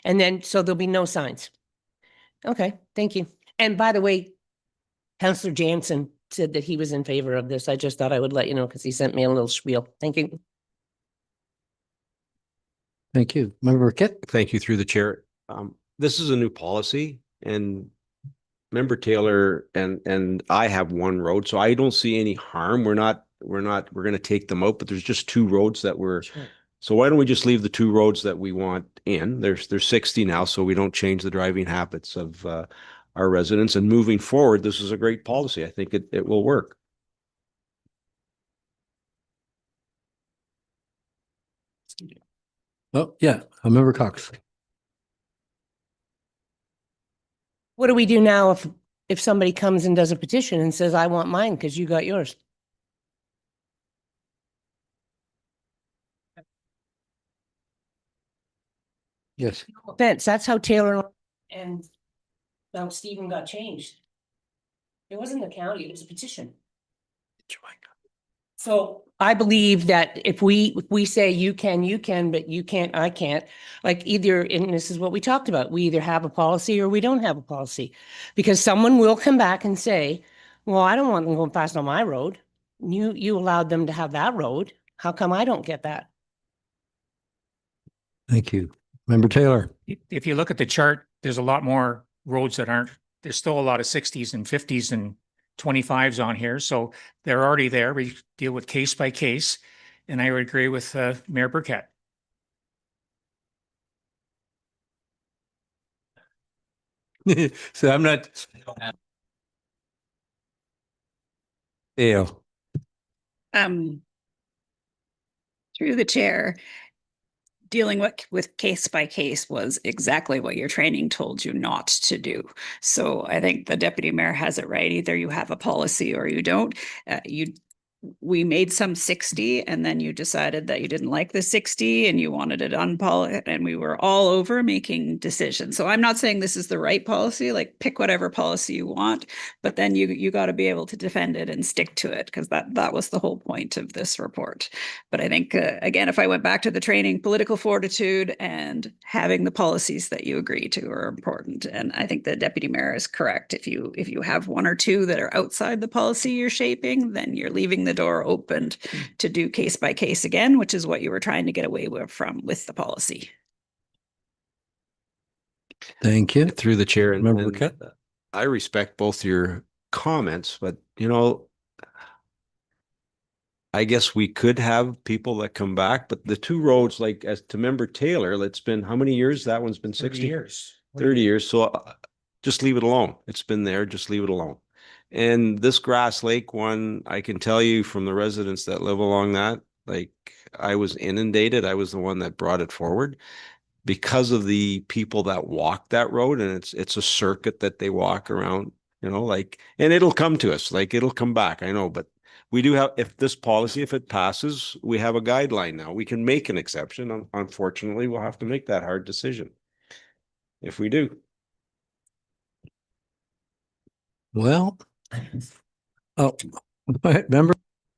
And then, so there'll be no signs. Okay, thank you. And by the way, Councillor Jansen said that he was in favor of this. I just thought I would let you know because he sent me a little spiel. Thank you. Thank you. Member Kit? Thank you through the chair. This is a new policy, and Member Taylor and I have one road, so I don't see any harm. We're going to take them out, but there's just two roads that we're, Sure. So why don't we just leave the two roads that we want in? There's 60 now, so we don't change the driving habits of our residents. And moving forward, this is a great policy. I think it will work. Oh, yeah, Member Cox. What do we do now if somebody comes and does a petition and says, I want mine because you got yours? Yes. No offense, that's how Taylor and Mount Stephen got changed. It wasn't the county, it was a petition. So I believe that if we say you can, but you can't, I can't, like either, and this is what we talked about, we either have a policy or we don't have a policy. Because someone will come back and say, well, I don't want them going fast on my road. You allowed them to have that road. How come I don't get that? Thank you. Member Taylor? If you look at the chart, there's a lot more roads that aren't, there's still a lot of 60s and 50s and 25s on here. So they're already there. We deal with case by case. And I would agree with Mayor Burkett. So I'm not. Yeah. Through the chair, dealing with case by case was exactly what your training told you not to do. So I think the deputy mayor has it right. Either you have a policy or you don't. We made some 60 and then you decided that you didn't like the 60 and you wanted it unpolicy, and we were all over making decisions. So I'm not saying this is the right policy, like pick whatever policy you want, but then you got to be able to defend it and stick to it, because that was the whole point of this report. But I think, again, if I went back to the training, political fortitude and having the policies that you agree to are important. And I think the deputy mayor is correct. If you have one or two that are outside the policy you're shaping, then you're leaving the door opened to do case by case again, which is what you were trying to get away with the policy. Thank you. Through the chair, and Member Burkett? I respect both your comments, but I guess we could have people that come back, but the two roads, like as to Member Taylor, it's been how many years? That one's been 60 years. 30 years. So just leave it alone. It's been there. Just leave it alone. And this Grass Lake one, I can tell you from the residents that live along that, like I was inundated. I was the one that brought it forward because of the people that walk that road. And it's a circuit that they walk around, and it'll come to us, it'll come back. I know, but we do have, if this policy, if it passes, we have a guideline now. We can make an exception. Unfortunately, we'll have to make that hard decision if we do. Well, oh, remember?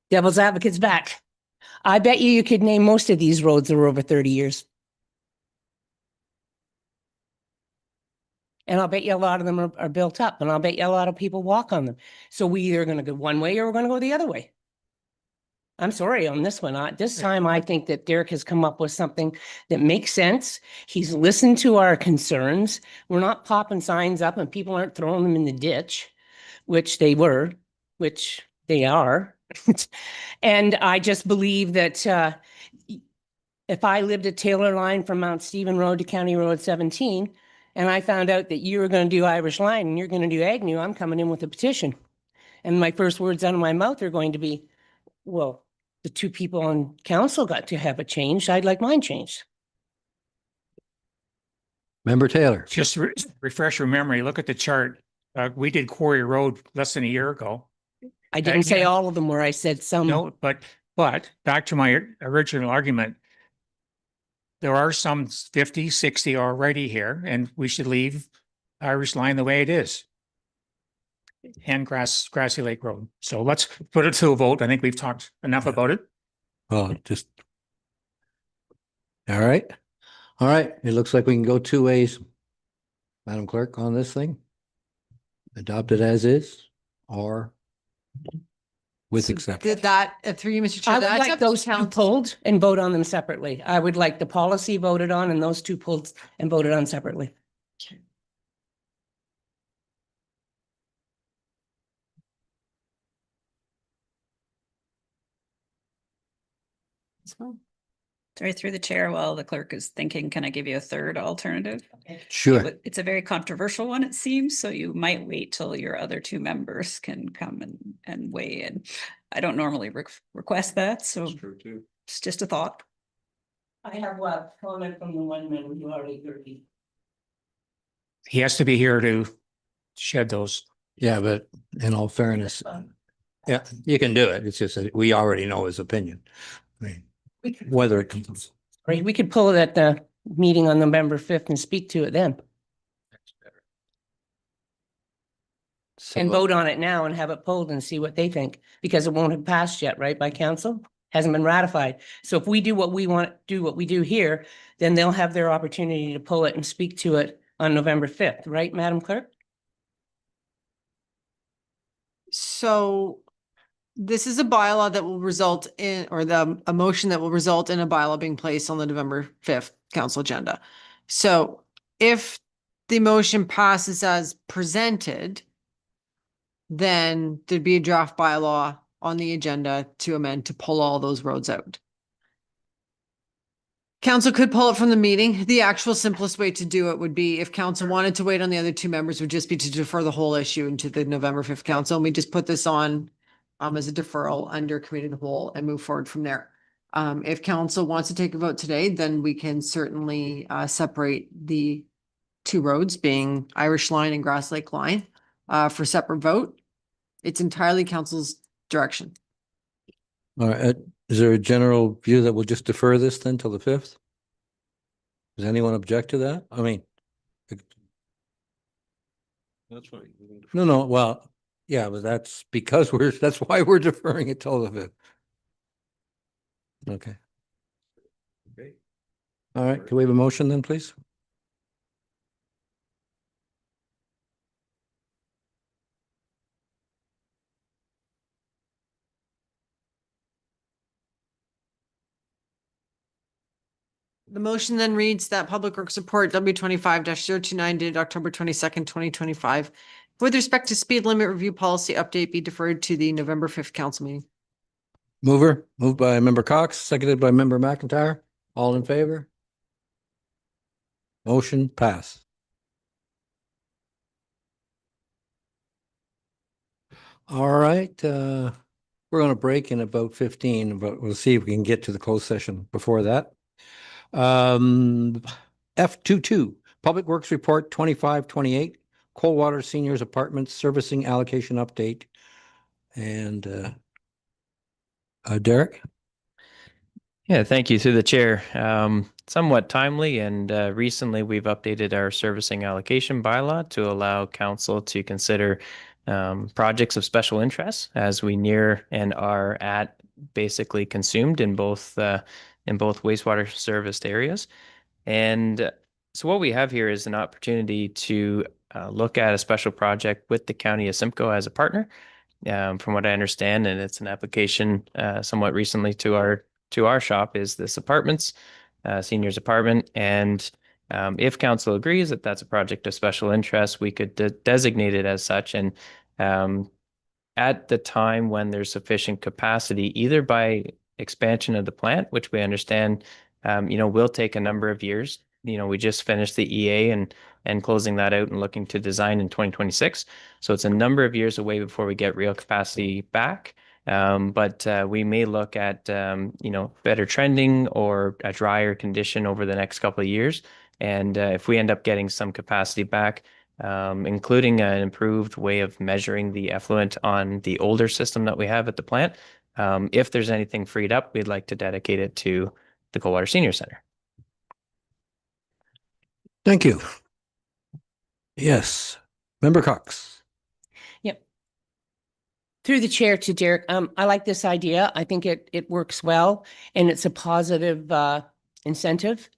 Devil's advocate's back. I bet you could name most of these roads that are over 30 years. And I'll bet you a lot of them are built up, and I'll bet you a lot of people walk on them. So we either going to go one way or we're going to go the other way. I'm sorry on this one. This time I think that Derek has come up with something that makes sense. He's listened to our concerns. We're not popping signs up and people aren't throwing them in the ditch, which they were, which they are. And I just believe that if I lived at Taylor Line from Mount Stephen Road to County Road 17, and I found out that you were going to do Irish Line and you're going to do Agnew, I'm coming in with a petition. And my first words out of my mouth are going to be, well, the two people on council got to have it changed. I'd like mine changed. Member Taylor. Just refresh your memory. Look at the chart. We did Quarry Road less than a year ago. I didn't say all of them where I said some. No, but back to my original argument, there are some 50, 60 already here, and we should leave Irish Line the way it is. And Grassy Lake Road. So let's put it to a vote. I think we've talked enough about it. Well, just. All right. All right. It looks like we can go two ways. Madam Clerk, on this thing. Adopt it as is or with exception. Did that, through you, Mr. Chair? I would that's like up to those two council. pulled and vote on them separately. I would like the policy voted on and those two pulled and voted on separately. That's fine. Sorry, through the chair, while the clerk is thinking, can I give you a third alternative? Sure. It's a very controversial one, it seems, so you might wait till your other two members can come and weigh in. I don't normally request that, so it's just a thought. I have what comment from the one member who already agreed. He has to be here to shed those. Yeah, but in all fairness, yeah, you can do it. It's just that we already know his opinion. I mean, whether it comes. Right, we could pull it at the meeting on November 5th and speak to it then. And vote on it now and have it pulled and see what they think, because it won't have passed yet, right, by council? Hasn't been ratified. So if we do what we want, do what we do here, then they'll have their opportunity to pull it and speak to it on November 5th, right, Madam Clerk? So this is a bylaw that will result in, or a motion that will result in a bylaw being placed on the November 5th council agenda. So if the motion passes as presented, then there'd be a draft bylaw on the agenda to amend to pull all those roads out. Council could pull it from the meeting. The actual simplest way to do it would be, if council wanted to wait on the other two members, would just be to defer the whole issue into the November 5th council. And we just put this on as a deferral under committee of the whole and move forward from there. If council wants to take a vote today, then we can certainly separate the two roads, being Irish Line and Grass Lake Line, for separate vote. It's entirely council's direction. All right. Is there a general view that we'll just defer this then till the 5th? Does anyone object to that? I mean. That's right. No, well, yeah, but that's because that's why we're deferring it till the 5th. Okay. Okay. All right. Can we have a motion then, please? The motion then reads that Public Works Report W25-029 dated October 22nd, 2025, with respect to speed limit review policy update, be deferred to the November 5th council meeting. Moved by Member Cox, seconded by Member McIntyre. All in favor? Motion pass. All right, we're going to break in about 15, but we'll see if we can get to the closed session before that. F22, Public Works Report 2528, Coldwater Seniors Apartments Servicing Allocation Update. And Derek? Yeah, thank you through the chair. Somewhat timely, and recently we've updated our servicing allocation bylaw to allow council to consider projects of special interest as we near and are at basically consumed in both wastewater serviced areas. And so what we have here is an opportunity to look at a special project with the County of Simcoe as a partner, from what I understand, and it's an application somewhat recently to our shop, is this apartments, seniors apartment. And if council agrees that that's a project of special interest, we could designate it as such. And at the time when there's sufficient capacity, either by expansion of the plant, which we understand, will take a number of years. We just finished the EA and closing that out and looking to design in 2026. So it's a number of years away before we get real capacity back. But we may look at, better trending or a drier condition over the next couple of years. And if we end up getting some capacity back, including an improved way of measuring the effluent on the older system that we have at the plant, if there's anything freed up, we'd like to dedicate it to the Coldwater Senior Center. Thank you. Yes, Member Cox. Yep. Through the chair to Derek, I like this idea. I think it works well, and it's a positive incentive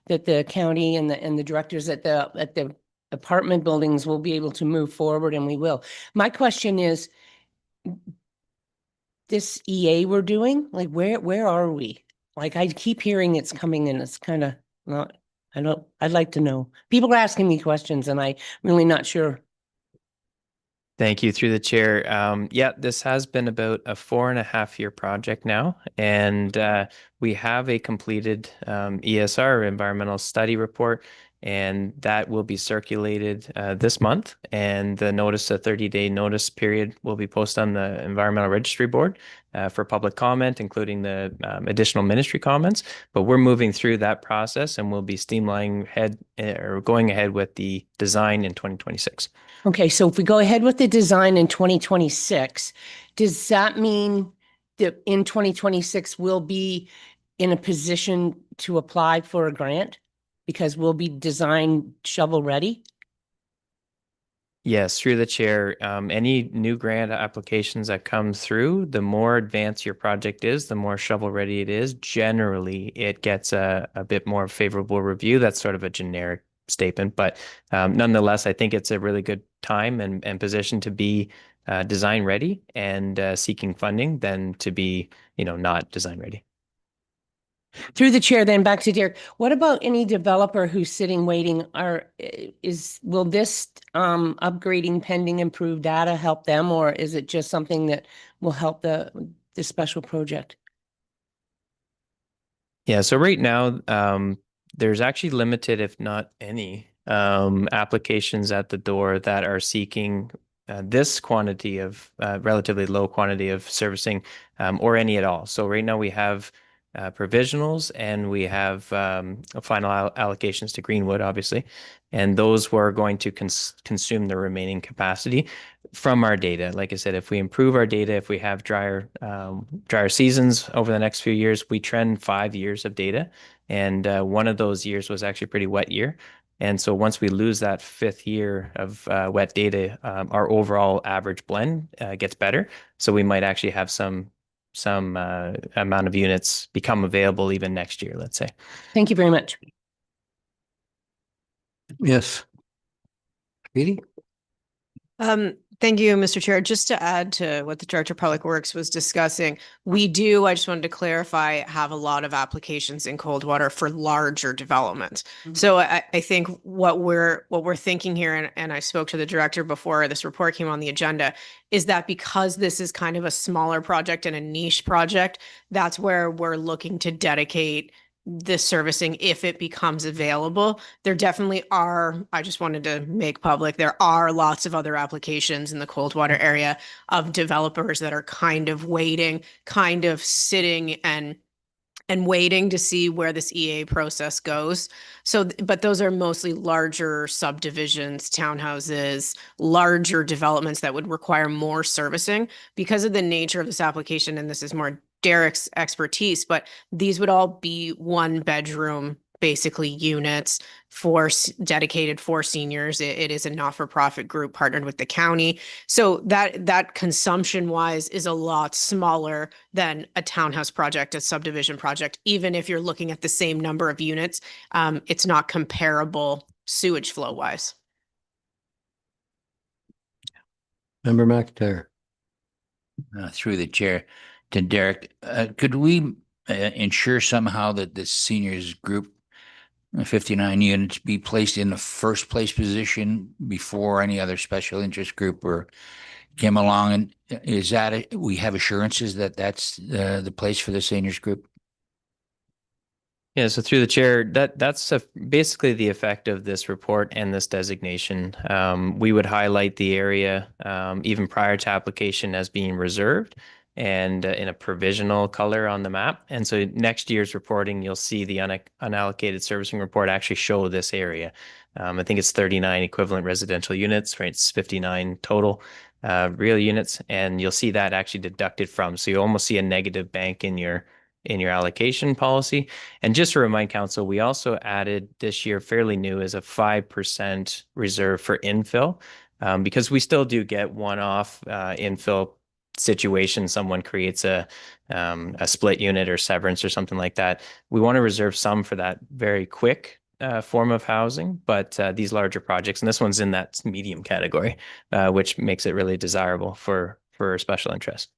that the county and the directors at the apartment buildings will be able to move forward, and we will. My question is, this EA we're doing, like where are we? Like, I keep hearing it's coming, and it's kind of not. I'd like to know. People are asking me questions, and I'm really not sure. Thank you. Through the chair. Yeah, this has been about a 4.5-year project now, and we have a completed ESR, environmental study report, and that will be circulated this month. And the notice, a 30-day notice period, will be posted on the Environmental Registry Board for public comment, including the additional ministry comments. But we're moving through that process, and we'll be going ahead with the design in 2026. Okay, so if we go ahead with the design in 2026, does that mean that in 2026 we'll be in a position to apply for a grant because we'll be design shovel ready? Yes, through the chair. Any new grant applications that come through, the more advanced your project is, the more shovel ready it is. Generally, it gets a bit more favorable review. That's sort of a generic statement, but nonetheless, I think it's a really good time and position to be design ready and seeking funding than to be, not design ready. Through the chair, then back to Derek. What about any developer who's sitting waiting? Will this upgrading pending improved data help them, or is it just something that will help the special project? Yeah, so right now, there's actually limited, if not any, applications at the door that are seeking this quantity of relatively low quantity of servicing, or any at all. So right now we have provisionals, and we have final allocations to Greenwood, obviously, and those were going to consume the remaining capacity from our data. Like I said, if we improve our data, if we have drier seasons over the next few years, we trend 5 years of data, and one of those years was actually a pretty wet year. And so once we lose that 5th year of wet data, our overall average blend gets better. So we might actually have some amount of units become available even next year, let's say. Thank you very much. Yes. Katie? Thank you, Mr. Chair. Just to add to what the Director of Public Works was discussing, I just wanted to clarify, have a lot of applications in Coldwater for larger developments. So I think what we're thinking here, and I spoke to the director before this report came on the agenda, is that because this is kind of a smaller project and a niche project, that's where we're looking to dedicate the servicing if it becomes available. There definitely are, I just wanted to make public, there are lots of other applications in the Coldwater area of developers that are kind of waiting, kind of sitting and waiting to see where this EA process goes. So, but those are mostly larger subdivisions, townhouses, larger developments that would require more servicing because of the nature of this application. And this is more Derek's expertise, but these would all be 1-bedroom, basically units dedicated for seniors. It is a not-for-profit group partnered with the county. So that consumption wise is a lot smaller than a townhouse project, a subdivision project. Even if you're looking at the same number of units, it's not comparable sewage flow wise. Member McIntyre. through the chair to Derek. Could we ensure somehow that the seniors group, 59 units, be placed in the first place position before any other special interest group or came along? And is that we have assurances that that's the place for the seniors group? Yeah, so through the chair, that's basically the effect of this report and this designation. We would highlight the area even prior to application as being reserved and in a provisional color on the map. And so next year's reporting, you'll see the unallocated servicing report actually show this area. I think it's 39 equivalent residential units, right? It's 59 total real units, and you'll see that actually deducted from. So you almost see a negative bank in your allocation policy. And just to remind council, we also added this year, fairly new, as a 5% reserve for infill, because we still do get one-off infill situation. Someone creates a split unit or severance or something like that. We want to reserve some for that very quick form of housing, but these larger projects, and this one's in that medium category, which makes it really desirable for special interest.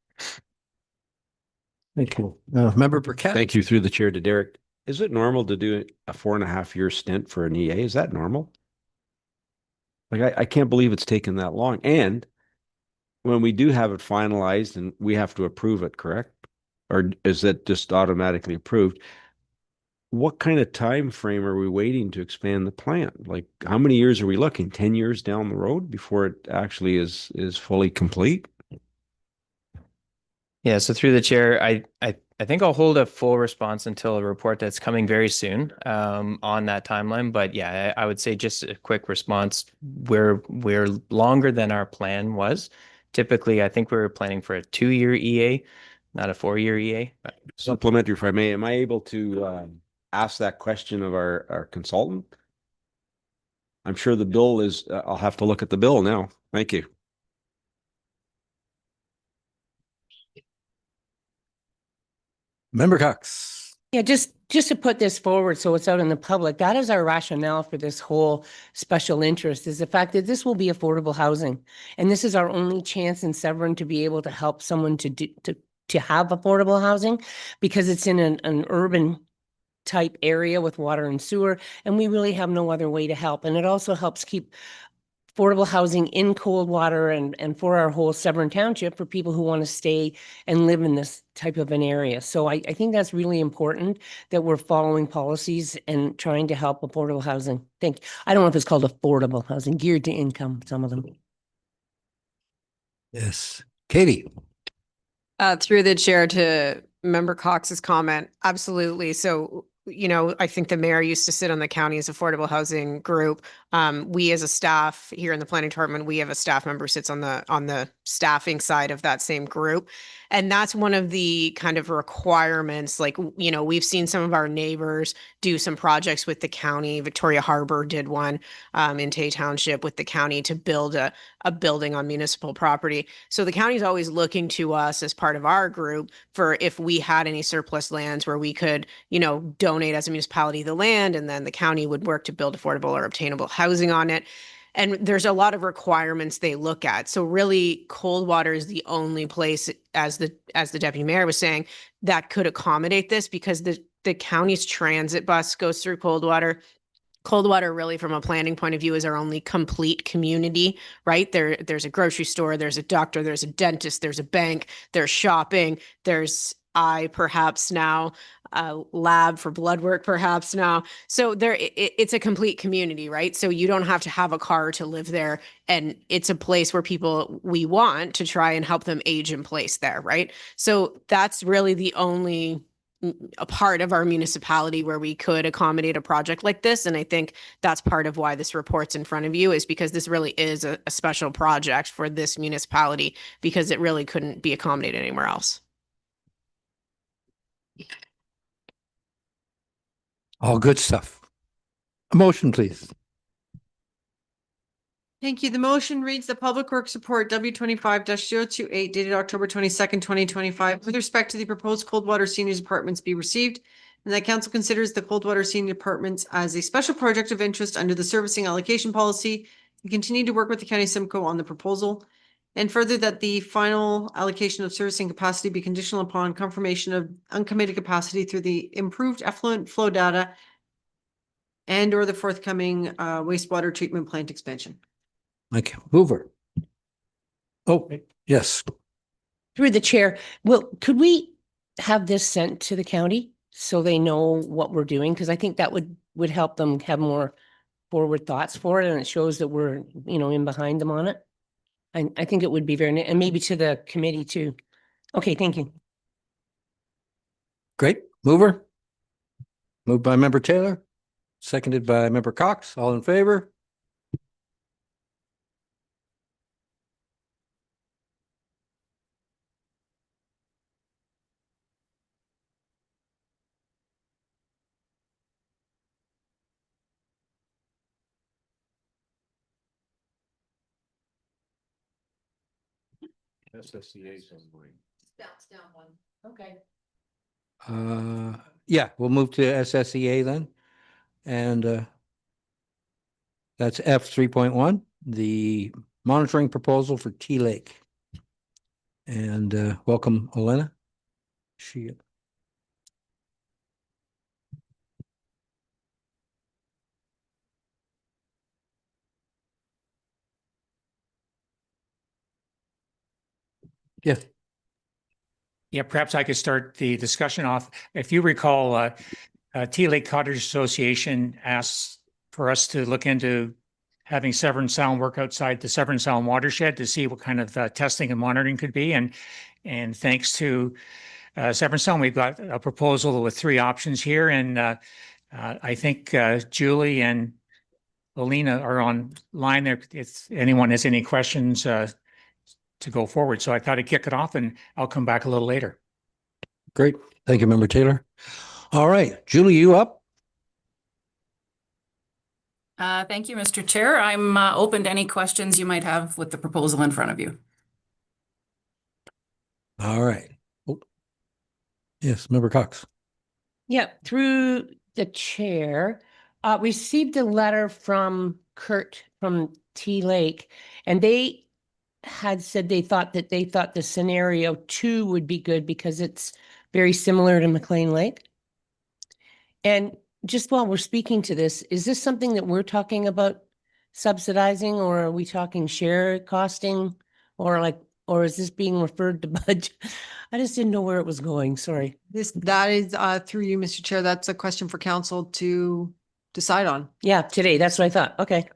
Thank you. Member Burkett. Thank you through the chair to Derek. Is it normal to do a 4.5-year stint for an EA? Is that normal? Like, I can't believe it's taken that long. And when we do have it finalized and we have to approve it, correct? Or is it just automatically approved? What kind of time frame are we waiting to expand the plant? Like, how many years are we looking? 10 years down the road before it actually is fully complete? Yeah, so through the chair, I think I'll hold a full response until a report that's coming very soon on that timeline. But yeah, I would say just a quick response. We're longer than our plan was. Typically, I think we were planning for a 2-year EA, not a 4-year EA. Supplementary, if I may, am I able to ask that question of our consultant? I'm sure the bill is, I'll have to look at the bill now. Thank you. Member Cox. Yeah, just to put this forward so it's out in the public, that is our rationale for this whole special interest, is the fact that this will be affordable housing. And this is our only chance in Severn to be able to help someone to have affordable housing, because it's in an urban type area with water and sewer, and we really have no other way to help. And it also helps keep affordable housing in Coldwater and for our whole Severn Township for people who want to stay and live in this type of an area. So I think that's really important that we're following policies and trying to help affordable housing. I don't know if it's called affordable housing, geared to income, some of them. Yes. Katie. Through the chair to Member Cox's comment, absolutely. So, I think the mayor used to sit on the county's affordable housing group. We as a staff here in the planning department, we have a staff member sits on the staffing side of that same group. And that's one of the kind of requirements. Like, we've seen some of our neighbors do some projects with the county. Victoria Harbor did one in Tay Township with the county to build a building on municipal property. So the county is always looking to us as part of our group for if we had any surplus lands where we could, donate as a municipality the land, and then the county would work to build affordable or obtainable housing on it. And there's a lot of requirements they look at. So really, Coldwater is the only place, as the deputy mayor was saying, that could accommodate this, because the county's transit bus goes through Coldwater. Coldwater, really, from a planning point of view, is our only complete community, right? There's a grocery store, there's a doctor, there's a dentist, there's a bank, there's shopping, there's perhaps now lab for blood work, perhaps now. So it's a complete community, right? So you don't have to have a car to live there. And it's a place where we want to try and help them age in place there, right? So that's really the only a part of our municipality where we could accommodate a project like this. And I think that's part of why this report's in front of you, is because this really is a special project for this municipality, because it really couldn't be accommodated anywhere else. All good stuff. A motion, please. Thank you. The motion reads: the Public Works Report W25-028 dated October 22nd, 2025, with respect to the proposed Coldwater Seniors Apartments be received, and that council considers the Coldwater Senior Apartments as a special project of interest under the servicing allocation policy, and continue to work with the County Simcoe on the proposal. And further, that the final allocation of servicing capacity be conditional upon confirmation of uncommitted capacity through the improved effluent flow data and or the forthcoming wastewater treatment plant expansion. Thank you. Hoover. Oh, yes. Through the chair, well, could we have this sent to the county so they know what we're doing? Because I think that would help them have more forward thoughts for it, and it shows that we're, in behind them on it. I think it would be very, and maybe to the committee too. Okay, thank you. Great. Mover. Moved by Member Taylor, seconded by Member Cox. All in favor? Bounce down one. Okay. Yeah, we'll move to SSEA then. And that's F 3.1, the monitoring proposal for Tea Lake. And welcome, Elena. Yeah. Yeah, perhaps I could start the discussion off. If you recall, Tea Lake Cottage Association asked for us to look into having Severn Sound work outside the Severn Sound watershed to see what kind of testing and monitoring could be. And thanks to Severn Sound, we've got a proposal with 3 options here. And I think Julie and Alina are online there if anyone has any questions to go forward. So I thought I'd kick it off and I'll come back a little later. Great. Thank you, Member Taylor. All right, Julie, you up? Thank you, Mr. Chair. I'm open to any questions you might have with the proposal in front of you. All right. Oh. Yes, Member Cox. Yeah, through the chair, received a letter from Kurt from Tea Lake, and they had said they thought the scenario 2 would be good because it's very similar to McLean Lake. And just while we're speaking to this, is this something that we're talking about subsidizing, or are we talking share costing, or is this being referred to budget? I just didn't know where it was going. Sorry. That is through you, Mr. Chair. That's a question for council to decide on. Yeah, today. That's what I thought. Okay.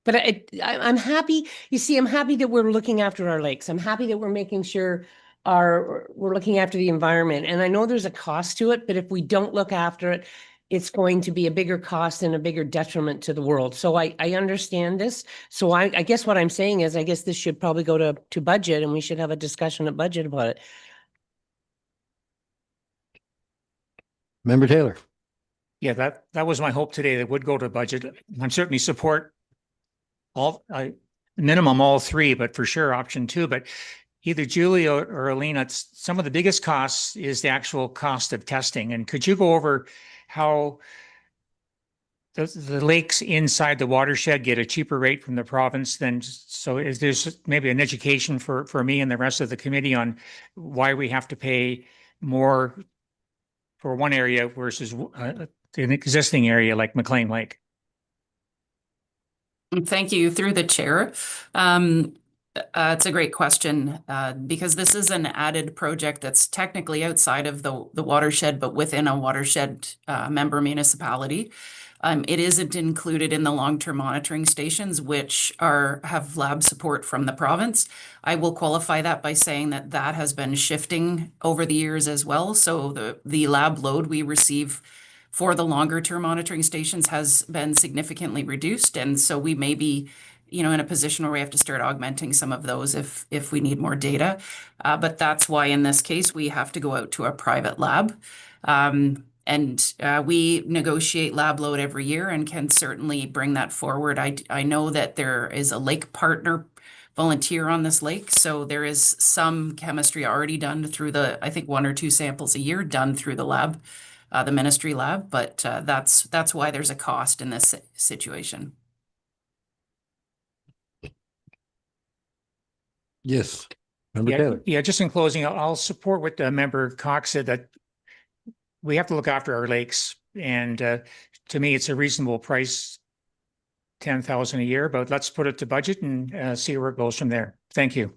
But I'm happy. You see, I'm happy that we're looking after our lakes. I'm happy that we're making sure we're looking after the environment. And I know there's a cost to it, but if we don't look after it, it's going to be a bigger cost and a bigger detriment to the world. So I understand this. So I guess what I'm saying is, I guess this should probably go to budget, and we should have a discussion at budget about it. Member Taylor. Yeah, that was my hope today. That would go to budget. I'm certainly support minimum all 3, but for sure option 2. But either Julie or Alina, some of the biggest costs is the actual cost of testing. And could you go over how the lakes inside the watershed get a cheaper rate from the province than, so is there's maybe an education for me and the rest of the committee on why we have to pay more for one area versus an existing area like McLean Lake? Thank you. Through the chair. It's a great question because this is an added project that's technically outside of the watershed, but within a watershed member municipality. It isn't included in the long-term monitoring stations, which have lab support from the province. I will qualify that by saying that has been shifting over the years as well. So the lab load we receive for the longer term monitoring stations has been significantly reduced. And so we may be, in a position where we have to start augmenting some of those if we need more data. But that's why in this case, we have to go out to a private lab. And we negotiate lab load every year and can certainly bring that forward. I know that there is a lake partner volunteer on this lake. So there is some chemistry already done through I think 1 or 2 samples a year done through the lab. The ministry lab, but that's why there's a cost in this situation. Yes. Member Taylor. Yeah, just in closing, I'll support what Member Cox said, that we have to look after our lakes. And to me, it's a reasonable price, 10,000 a year, but let's put it to budget and see where it goes from there. Thank you.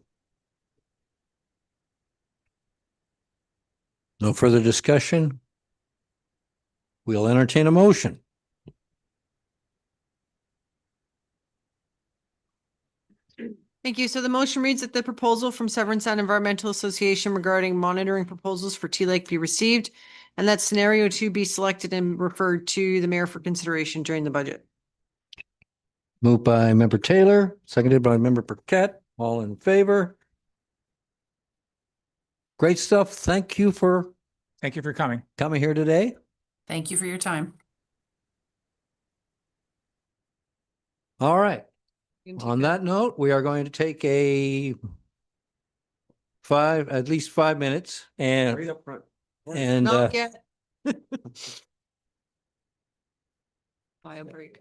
No further discussion. We'll entertain a motion. Thank you. So the motion reads that the proposal from Severn Sound Environmental Association regarding monitoring proposals for Tea Lake be received, and that scenario 2 be selected and referred to the mayor for consideration during the budget. Moved by Member Taylor, seconded by Member Burkett. All in favor? Great stuff. Thank you for coming. Coming here today. Thank you for your time. All right. On that note, we are going to take at least 5 minutes and up front. Not yet. Bio break.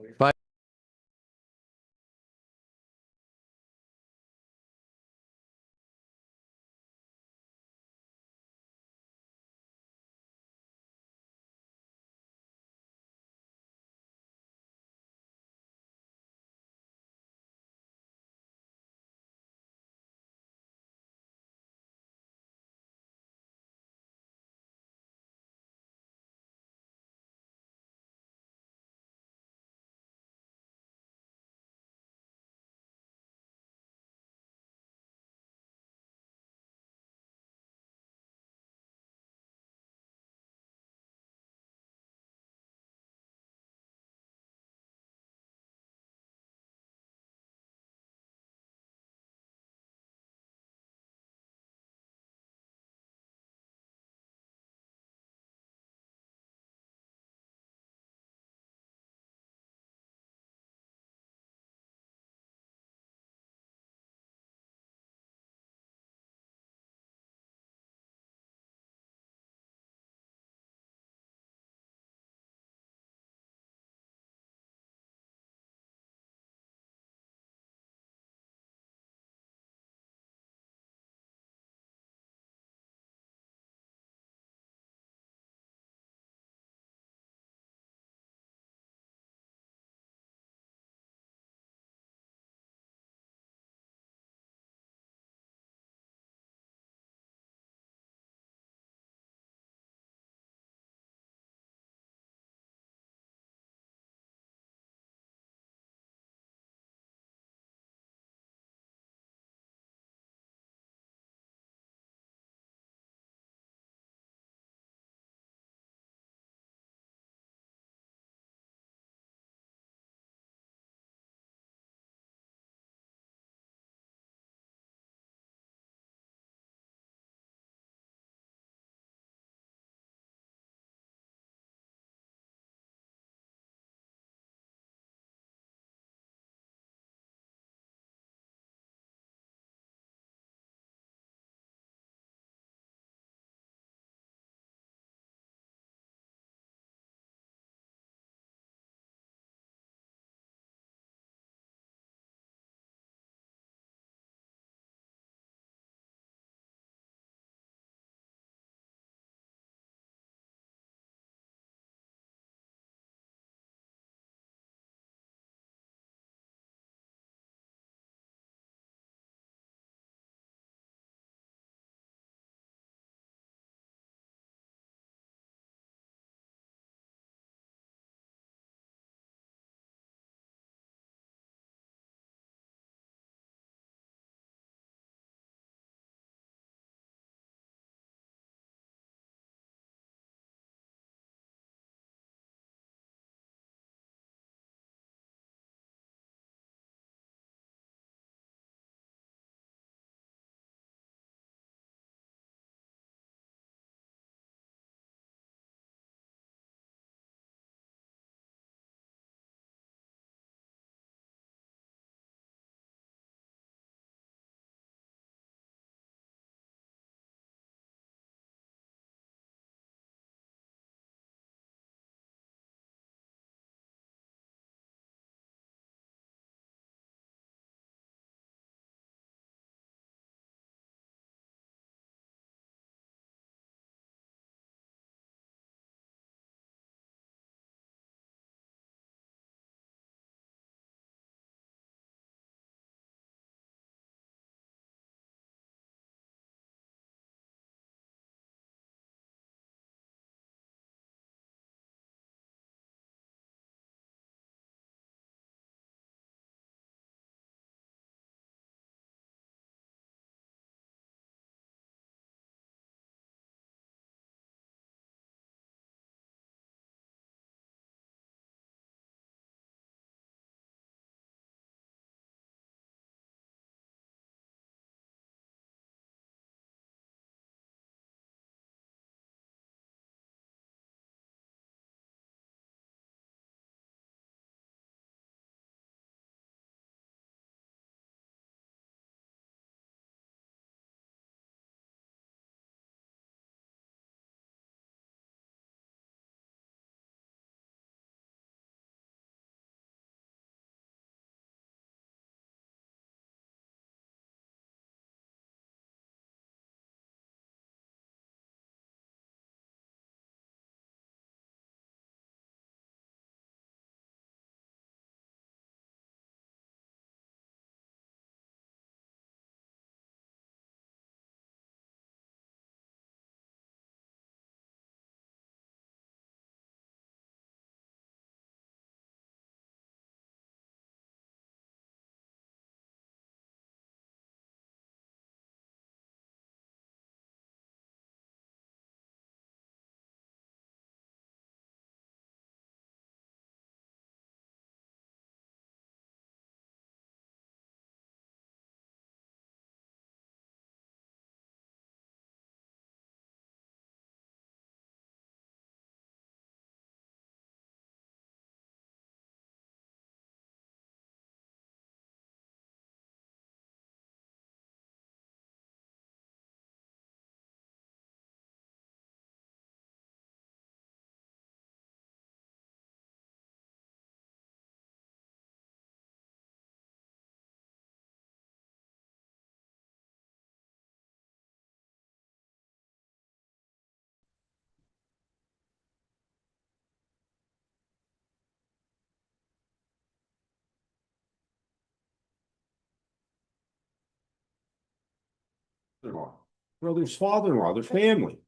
brother's father-in-law, their family.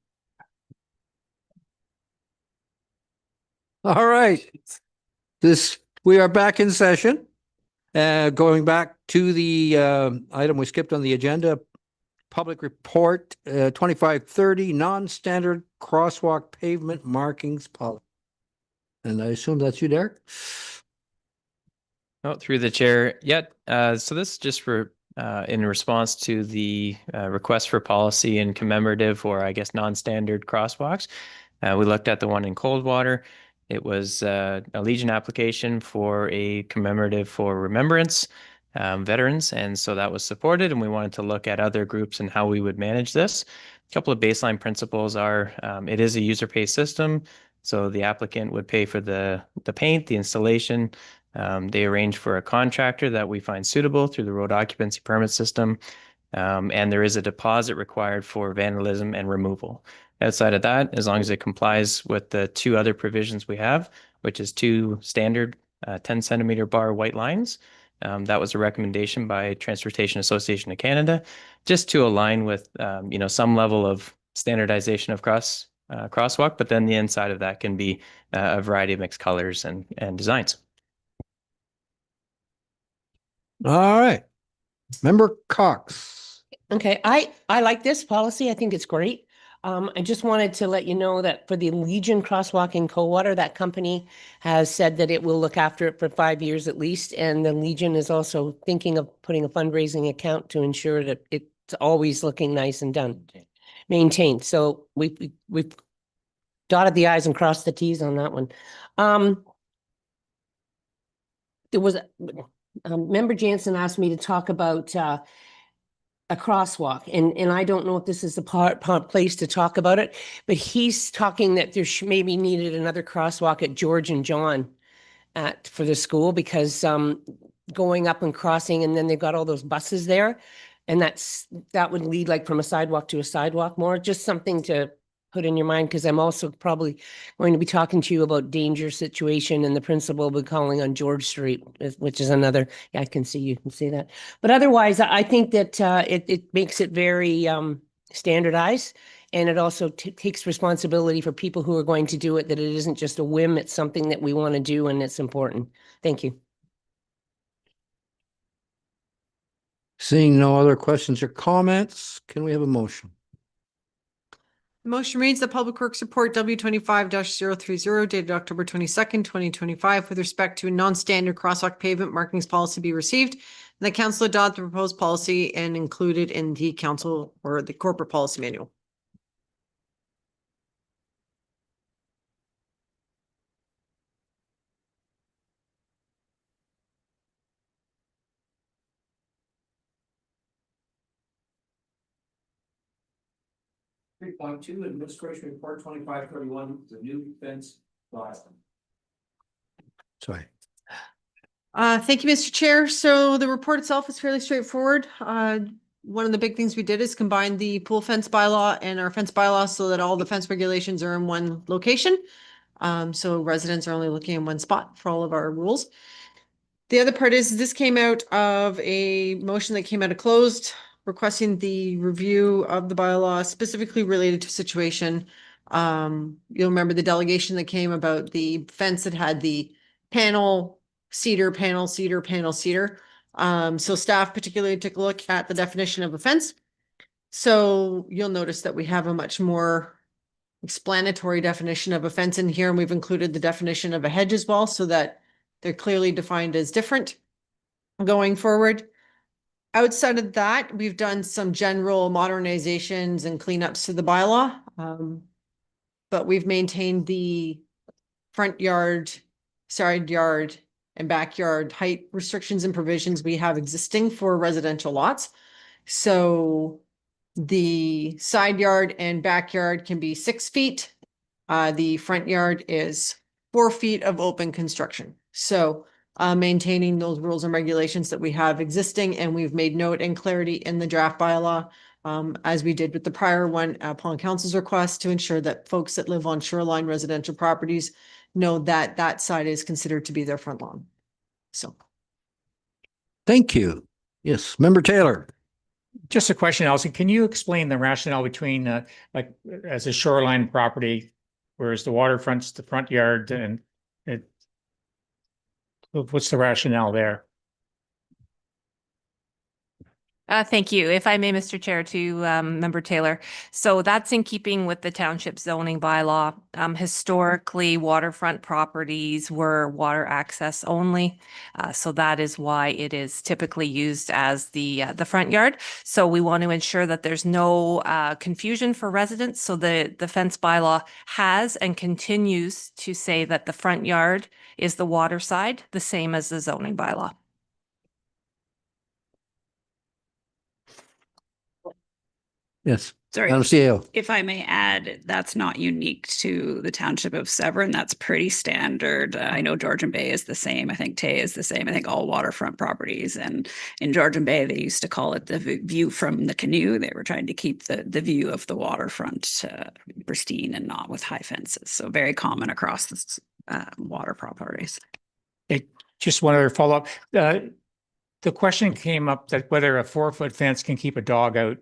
All right. We are back in session. Going back to the item we skipped on the agenda, public report 2530 non-standard crosswalk pavement markings policy. And I assume that's you, Derek? Oh, through the chair. Yet, so this is just for in response to the request for policy and commemorative, or I guess non-standard crosswalks. We looked at the one in Coldwater. It was a Legion application for a commemorative for remembrance veterans, and so that was supported. And we wanted to look at other groups and how we would manage this. A couple of baseline principles are: it is a user-pay system, so the applicant would pay for the paint, the installation. They arrange for a contractor that we find suitable through the road occupancy permit system. And there is a deposit required for vandalism and removal. Outside of that, as long as it complies with the two other provisions we have, which is two standard 10 centimeter bar white lines. That was a recommendation by Transportation Association of Canada, just to align with some level of standardization of crosswalk, but then the inside of that can be a variety of mixed colors and designs. All right. Member Cox. Okay, I like this policy. I think it's great. I just wanted to let you know that for the Legion crosswalk in Coldwater, that company has said that it will look after it for 5 years at least. And the Legion is also thinking of putting a fundraising account to ensure that it's always looking nice and done, maintained. So we've dotted the i's and crossed the t's on that one. There was Member Jansen asked me to talk about a crosswalk, and I don't know if this is the place to talk about it, but he's talking that there maybe needed another crosswalk at George and John for the school, because going up and crossing, and then they've got all those buses there, and that would lead like from a sidewalk to a sidewalk more. Just something to put in your mind, because I'm also probably going to be talking to you about danger situation, and the principal will be calling on George Street, which is another, yeah, I can see, you can see that. But otherwise, I think that it makes it very standardized, and it also takes responsibility for people who are going to do it, that it isn't just a whim, it's something that we want to do and it's important. Thank you. Seeing no other questions or comments, can we have a motion? The motion reads the Public Works Report W25-030 dated October 22nd, 2025, with respect to a non-standard crosswalk pavement markings policy be received, and the council adopt the proposed policy and included in the council or the corporate policy manual. Three point two, Administration Report 2531, the new fence bylaw. Sorry. Thank you, Mr. Chair. So the report itself is fairly straightforward. One of the big things we did is combine the pool fence bylaw and our fence bylaw so that all the fence regulations are in one location. So residents are only looking in one spot for all of our rules. The other part is this came out of a motion that came out of closed, requesting the review of the bylaw specifically related to situation. You'll remember the delegation that came about the fence that had the panel, cedar, panel, cedar, panel, cedar. So staff particularly took a look at the definition of a fence. So you'll notice that we have a much more explanatory definition of a fence in here, and we've included the definition of a hedge as well, so that they're clearly defined as different going forward. Outside of that, we've done some general modernizations and cleanups to the bylaw, but we've maintained the front yard, side yard, and backyard height restrictions and provisions we have existing for residential lots. So the side yard and backyard can be 6 feet. The front yard is 4 feet of open construction. So maintaining those rules and regulations that we have existing, and we've made note and clarity in the draft bylaw, as we did with the prior one upon council's request, to ensure that folks that live on shoreline residential properties know that that side is considered to be their front lawn. So. Thank you. Yes, Member Taylor. Just a question, Elsie. Can you explain the rationale between like as a shoreline property, whereas the waterfront's the front yard and it, what's the rationale there? Thank you. If I may, Mr. Chair, to Member Taylor. So that's in keeping with the township zoning bylaw. Historically, waterfront properties were water access only. So that is why it is typically used as the front yard. So we want to ensure that there's no confusion for residents. So the fence bylaw has and continues to say that the front yard is the water side, the same as the zoning bylaw. Yes. Sorry, Madam CEO. if I may add, that's not unique to the township of Severn. That's pretty standard. I know Georgian Bay is the same. I think Tay is the same. I think all waterfront properties. And in Georgian Bay, they used to call it the view from the canoe. They were trying to keep the view of the waterfront pristine and not with high fences. So very common across the water properties. Just one other follow-up. The question came up that whether a 4-foot fence can keep a dog out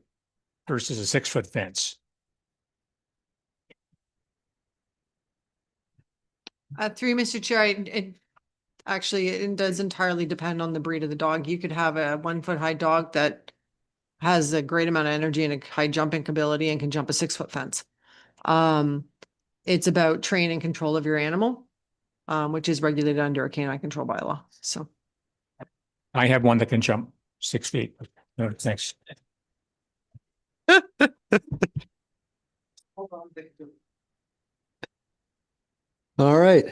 versus a 6-foot fence. Through Mr. Chair, it does entirely depend on the breed of the dog. You could have a 1-foot high dog that has a great amount of energy and a high jumping ability and can jump a 6-foot fence. It's about train and control of your animal, which is regulated under a canine control bylaw. So I have one that can jump 6 feet. No, thanks. All right.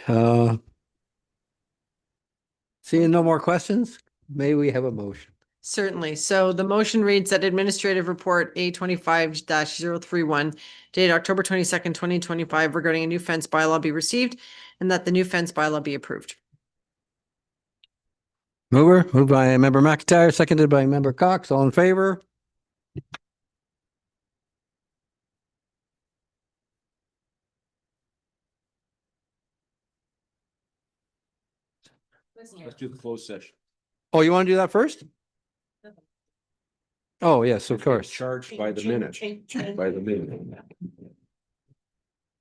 Seeing no more questions, may we have a motion? certainly. So the motion reads that Administrative Report A25-031 dated October 22nd, 2025 regarding a new fence bylaw be received and that the new fence bylaw be approved. Moved by Member McIntyre, seconded by Member Cox. All in favor? Let's do the closed session. Oh, you want to do that first? Oh, yes, of course. Charged by the minute, by the minute.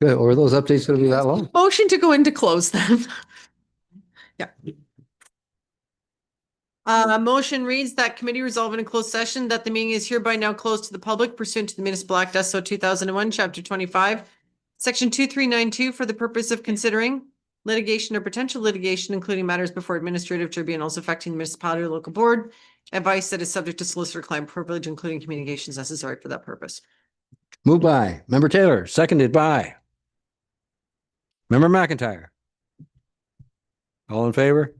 Good. Or are those updates going to be that long? Motion to go into close then. Yeah. Motion reads that committee resolve in a closed session that the meeting is hereby now closed to the public pursuant to the Municipal Act SO 2001, Chapter 25, Section 2392 for the purpose of considering litigation or potential litigation, including matters before administrative tribunals affecting the municipality or local board, advice that is subject to solicitor-client privilege, including communications necessary for that purpose. Moved by Member Taylor, seconded by Member McIntyre. All in favor?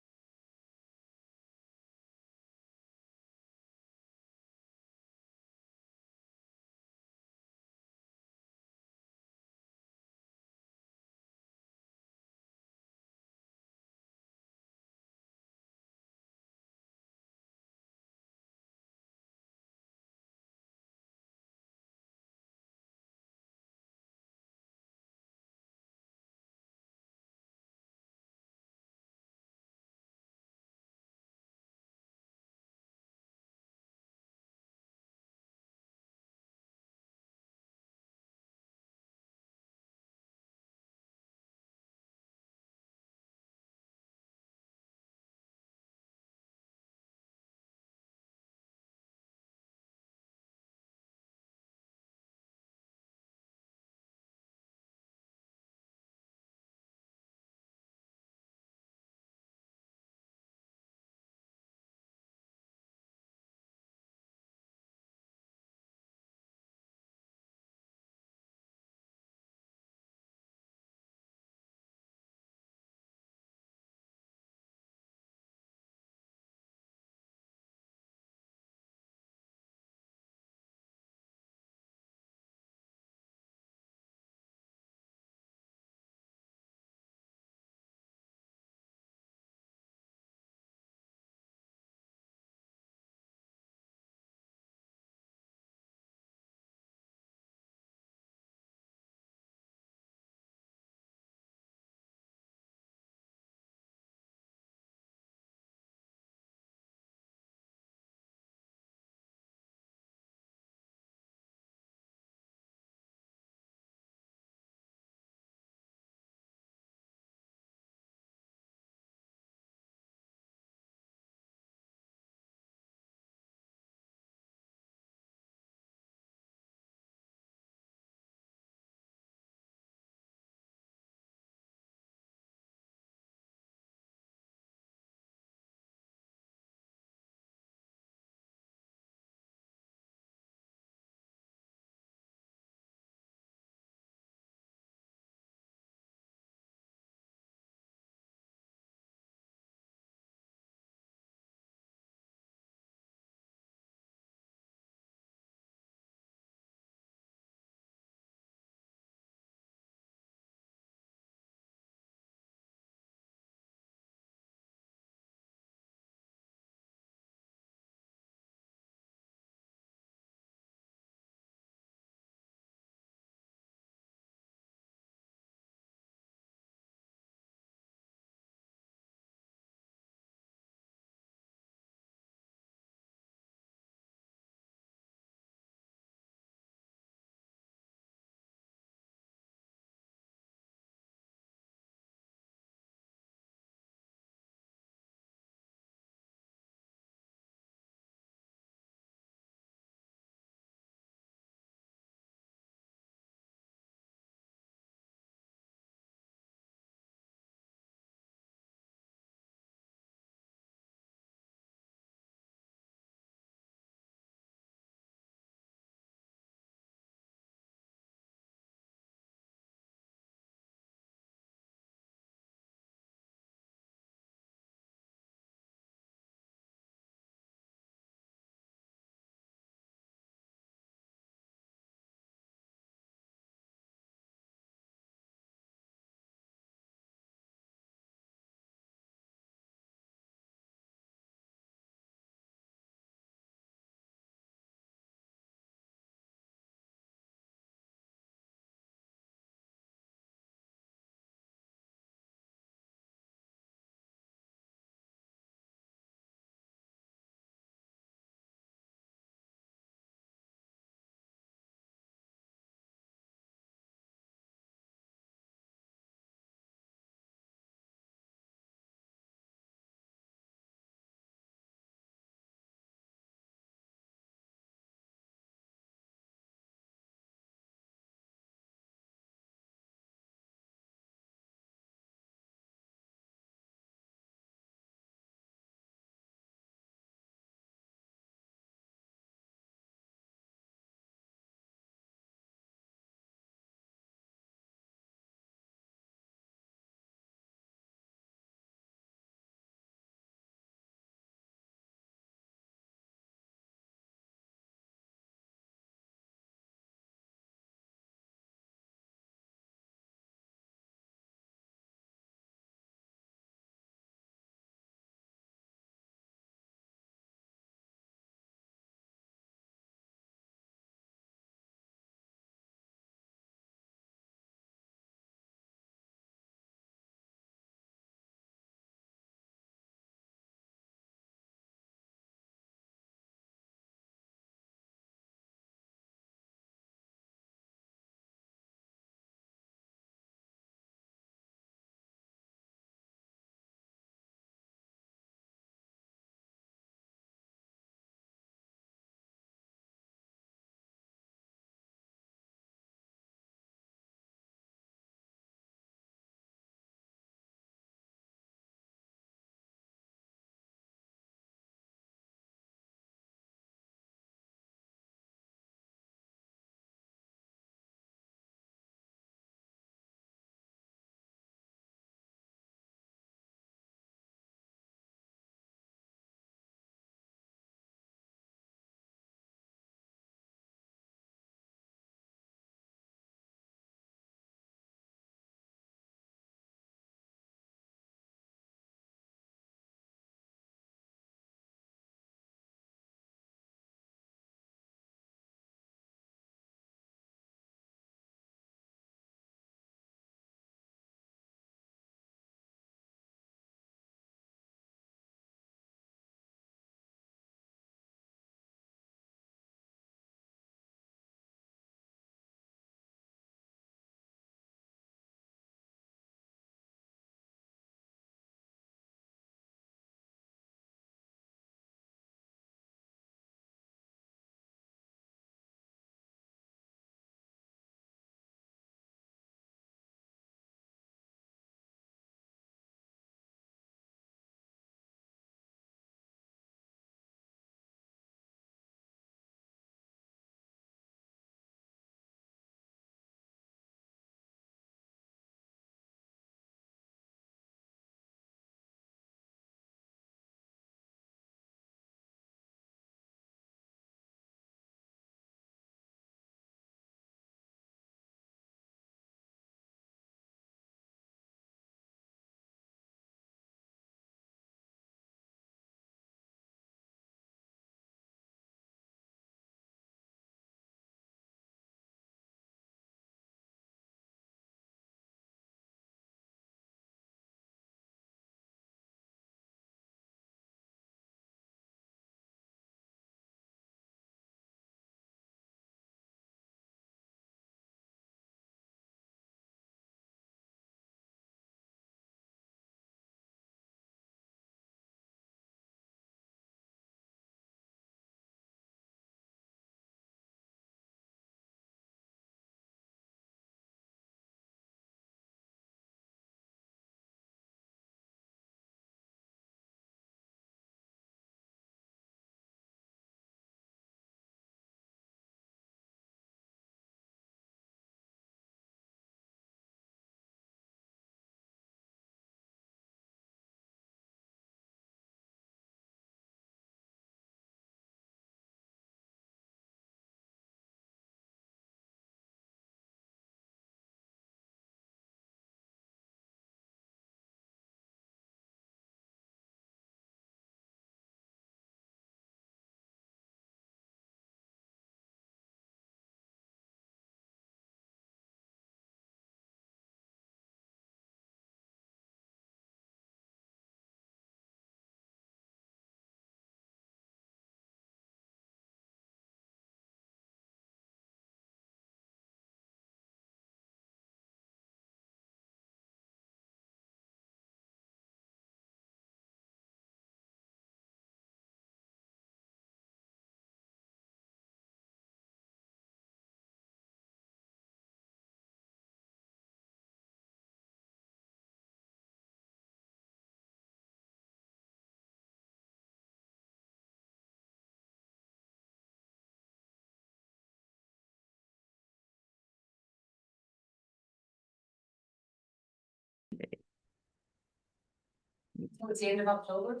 Towards the end of October?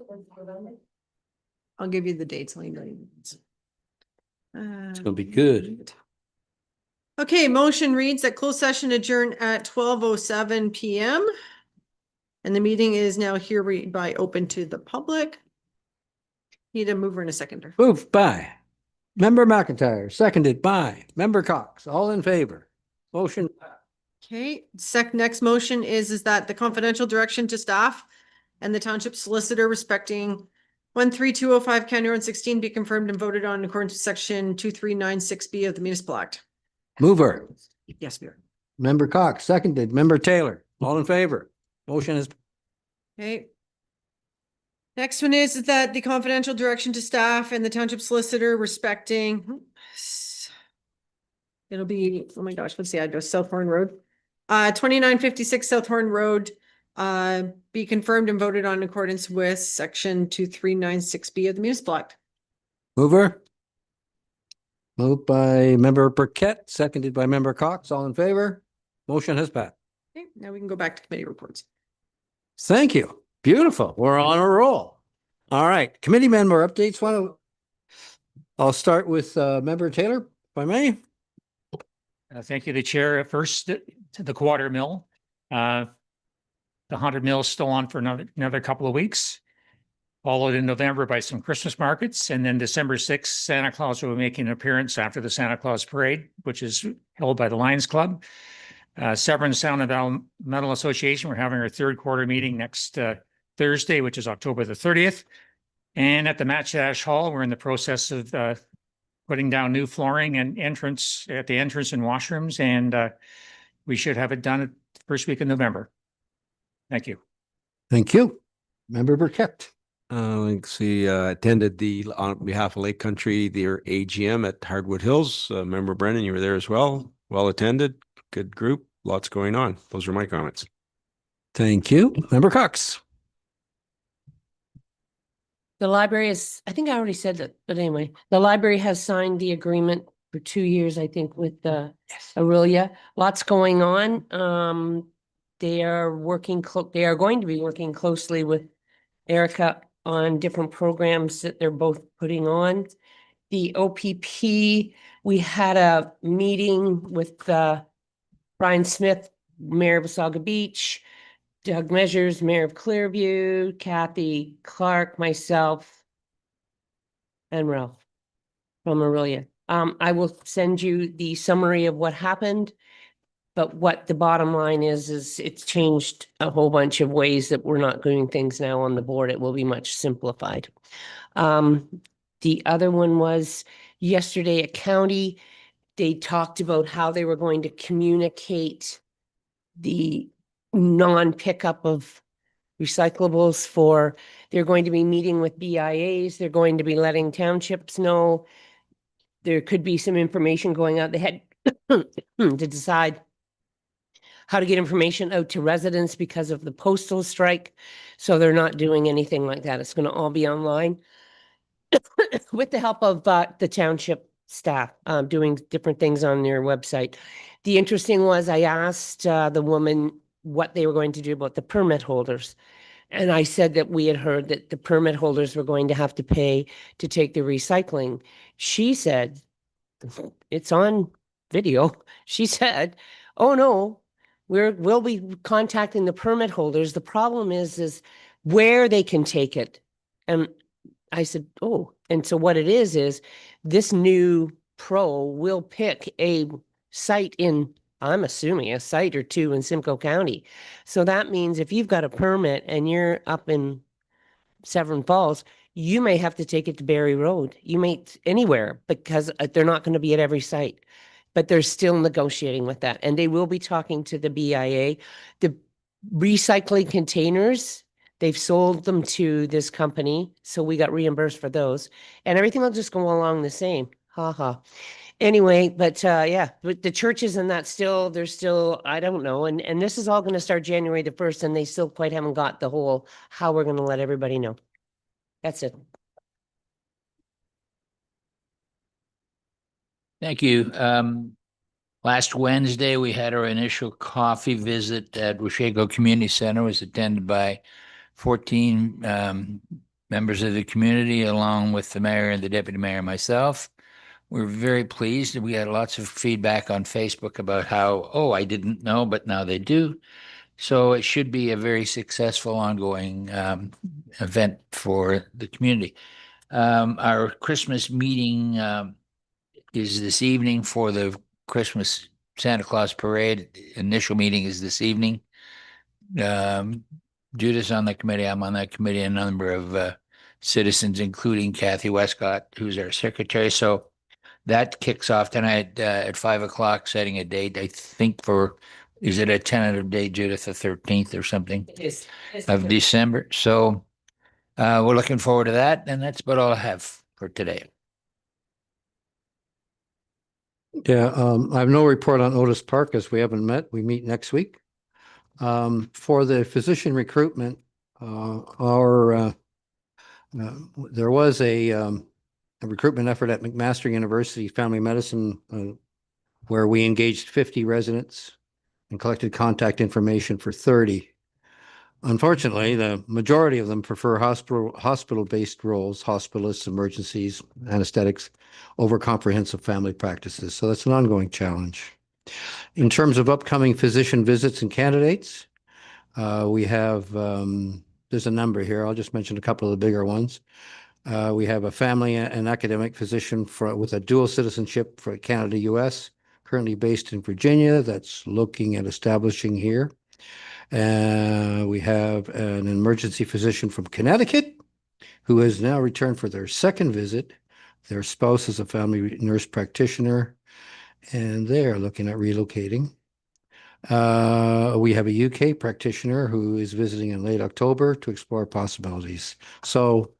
I'll give you the dates. It's gonna be good. Okay, motion reads that closed session adjourn at 12:07 PM. And the meeting is now hereby open to the public. Need a mover and a seconder. Moved by Member McIntyre, seconded by Member Cox. All in favor? Motion. Okay, next motion is that the confidential direction to staff and the township solicitor respecting 13205 County Road 16 be confirmed and voted on in accordance with section 2396B of the Municipal Act. Mover. Yes, Mayor. Member Cox, seconded. Member Taylor. All in favor? Motion is. Okay. Next one is that the confidential direction to staff and the township solicitor respecting. It'll be, oh my gosh, what's the address? South Horn Road. 2956 South Horn Road. Be confirmed and voted on in accordance with section 2396B of the Municipal Act. Mover. Moved by Member Burkett, seconded by Member Cox. All in favor? Motion has passed. Okay, now we can go back to committee reports. Thank you. Beautiful. We're on a roll. All right. Committee member updates. I'll start with Member Taylor, if I may. Thank you, the chair. First, to the Quarter Mill. The 100 Mill is still on for another couple of weeks. Followed in November by some Christmas markets. And then December 6th, Santa Claus will be making an appearance after the Santa Claus Parade, which is held by the Lions Club. Severn Sound Environmental Association, we're having our third quarter meeting next Thursday, which is October the 30th. And at the Match Dash Hall, we're in the process of putting down new flooring and entrance and washrooms. And we should have it done at the first week of November. Thank you. Thank you. Member Burkett. Let's see, attended on behalf of Lake Country, their AGM at Hardwood Hills. Member Brennan, you were there as well. Well attended, good group, lots going on. Those are my comments. Thank you. Member Cox. The library is, I think I already said that, but anyway, the library has signed the agreement for 2 years, I think, with Aurelia. Lots going on. They are they are going to be working closely with Erica on different programs that they're both putting on. The OPP, we had a meeting with Brian Smith, Mayor of Wasaga Beach, Doug Measures, Mayor of Clearview, Kathy Clark, myself, and Ralph from Aurelia. I will send you the summary of what happened, but what the bottom line is it's changed a whole bunch of ways that we're not doing things now on the board. It will be much simplified. The other one was yesterday at county, they talked about how they were going to communicate the non-pickup of recyclables they're going to be meeting with BIAs. They're going to be letting townships know. There could be some information going out. They had to decide how to get information out to residents because of the postal strike. So they're not doing anything like that. It's going to all be online with the help of the township staff doing different things on their website. The interesting was I asked the woman what they were going to do about the permit holders. And I said that we had heard that the permit holders were going to have to pay to take the recycling. She said, it's on video. She said, oh no, we'll be contacting the permit holders. The problem is where they can take it. And I said, oh, and so what it is this new pro will pick a site I'm assuming a site or two in Simcoe County. So that means if you've got a permit and you're up in Severn Falls, you may have to take it to Barry Road. You may anywhere because they're not going to be at every site, but they're still negotiating with that. And they will be talking to the BIA. The recycling containers, they've sold them to this company. So we got reimbursed for those and everything will just go along the same. Ha ha. Anyway, but yeah, but the churches and that they're still, I don't know. And this is all going to start January the 1st and they still quite haven't got the whole, how we're going to let everybody know. That's it. Thank you. Last Wednesday, we had our initial coffee visit at Washago Community Center. It was attended by 14 members of the community, along with the mayor and the deputy mayor and myself. We're very pleased. We had lots of feedback on Facebook about how, oh, I didn't know, but now they do. So it should be a very successful ongoing event for the community. Our Christmas meeting is this evening for the Christmas Santa Claus parade. Initial meeting is this evening. Judith's on the committee. I'm on that committee. A number of citizens, including Kathy Westcott, who's our secretary. So that kicks off tonight at 5 o'clock, setting a date, I think for, is it a tentative date, Judith, the 13th or something It is. of December? So we're looking forward to that. And that's about all I have for today. Yeah, I have no report on Otis Park as we haven't met. We meet next week. For the physician recruitment, there was a recruitment effort at McMaster University Family Medicine where we engaged 50 residents and collected contact information for 30. Unfortunately, the majority of them prefer hospital-based roles, hospitalists, emergencies, anesthetics, over comprehensive family practices. So that's an ongoing challenge. In terms of upcoming physician visits and candidates, we have, there's a number here. I'll just mention a couple of the bigger ones. We have a family and academic physician with a dual citizenship for Canada, US, currently based in Virginia, that's looking at establishing here. We have an emergency physician from Connecticut who has now returned for their second visit. Their spouse is a family nurse practitioner, and they're looking at relocating. We have a UK practitioner who is visiting in late October to explore possibilities. So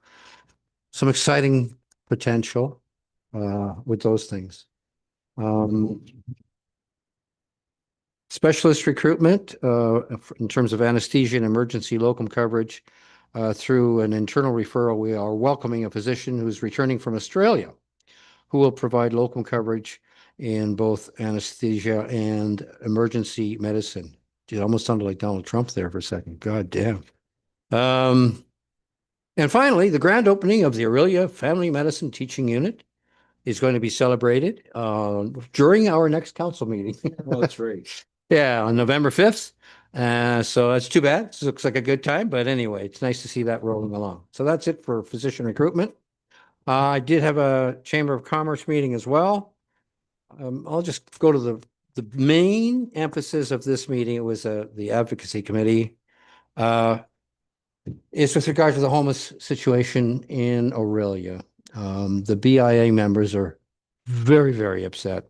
some exciting potential with those things. Specialist recruitment in terms of anesthesia and emergency locum coverage through an internal referral. We are welcoming a physician who's returning from Australia who will provide locum coverage in both anesthesia and emergency medicine. It almost sounded like Donald Trump there for a second. God damn. And finally, the grand opening of the Aurelia Family Medicine Teaching Unit is going to be celebrated during our next council meeting. Well, that's right. Yeah, on November 5th. So that's too bad. It looks like a good time, but anyway, it's nice to see that rolling along. So that's it for physician recruitment. I did have a Chamber of Commerce meeting as well. I'll just go to the main emphasis of this meeting. It was the advocacy committee. Is with regard to the homeless situation in Aurelia. The BIA members are very, very upset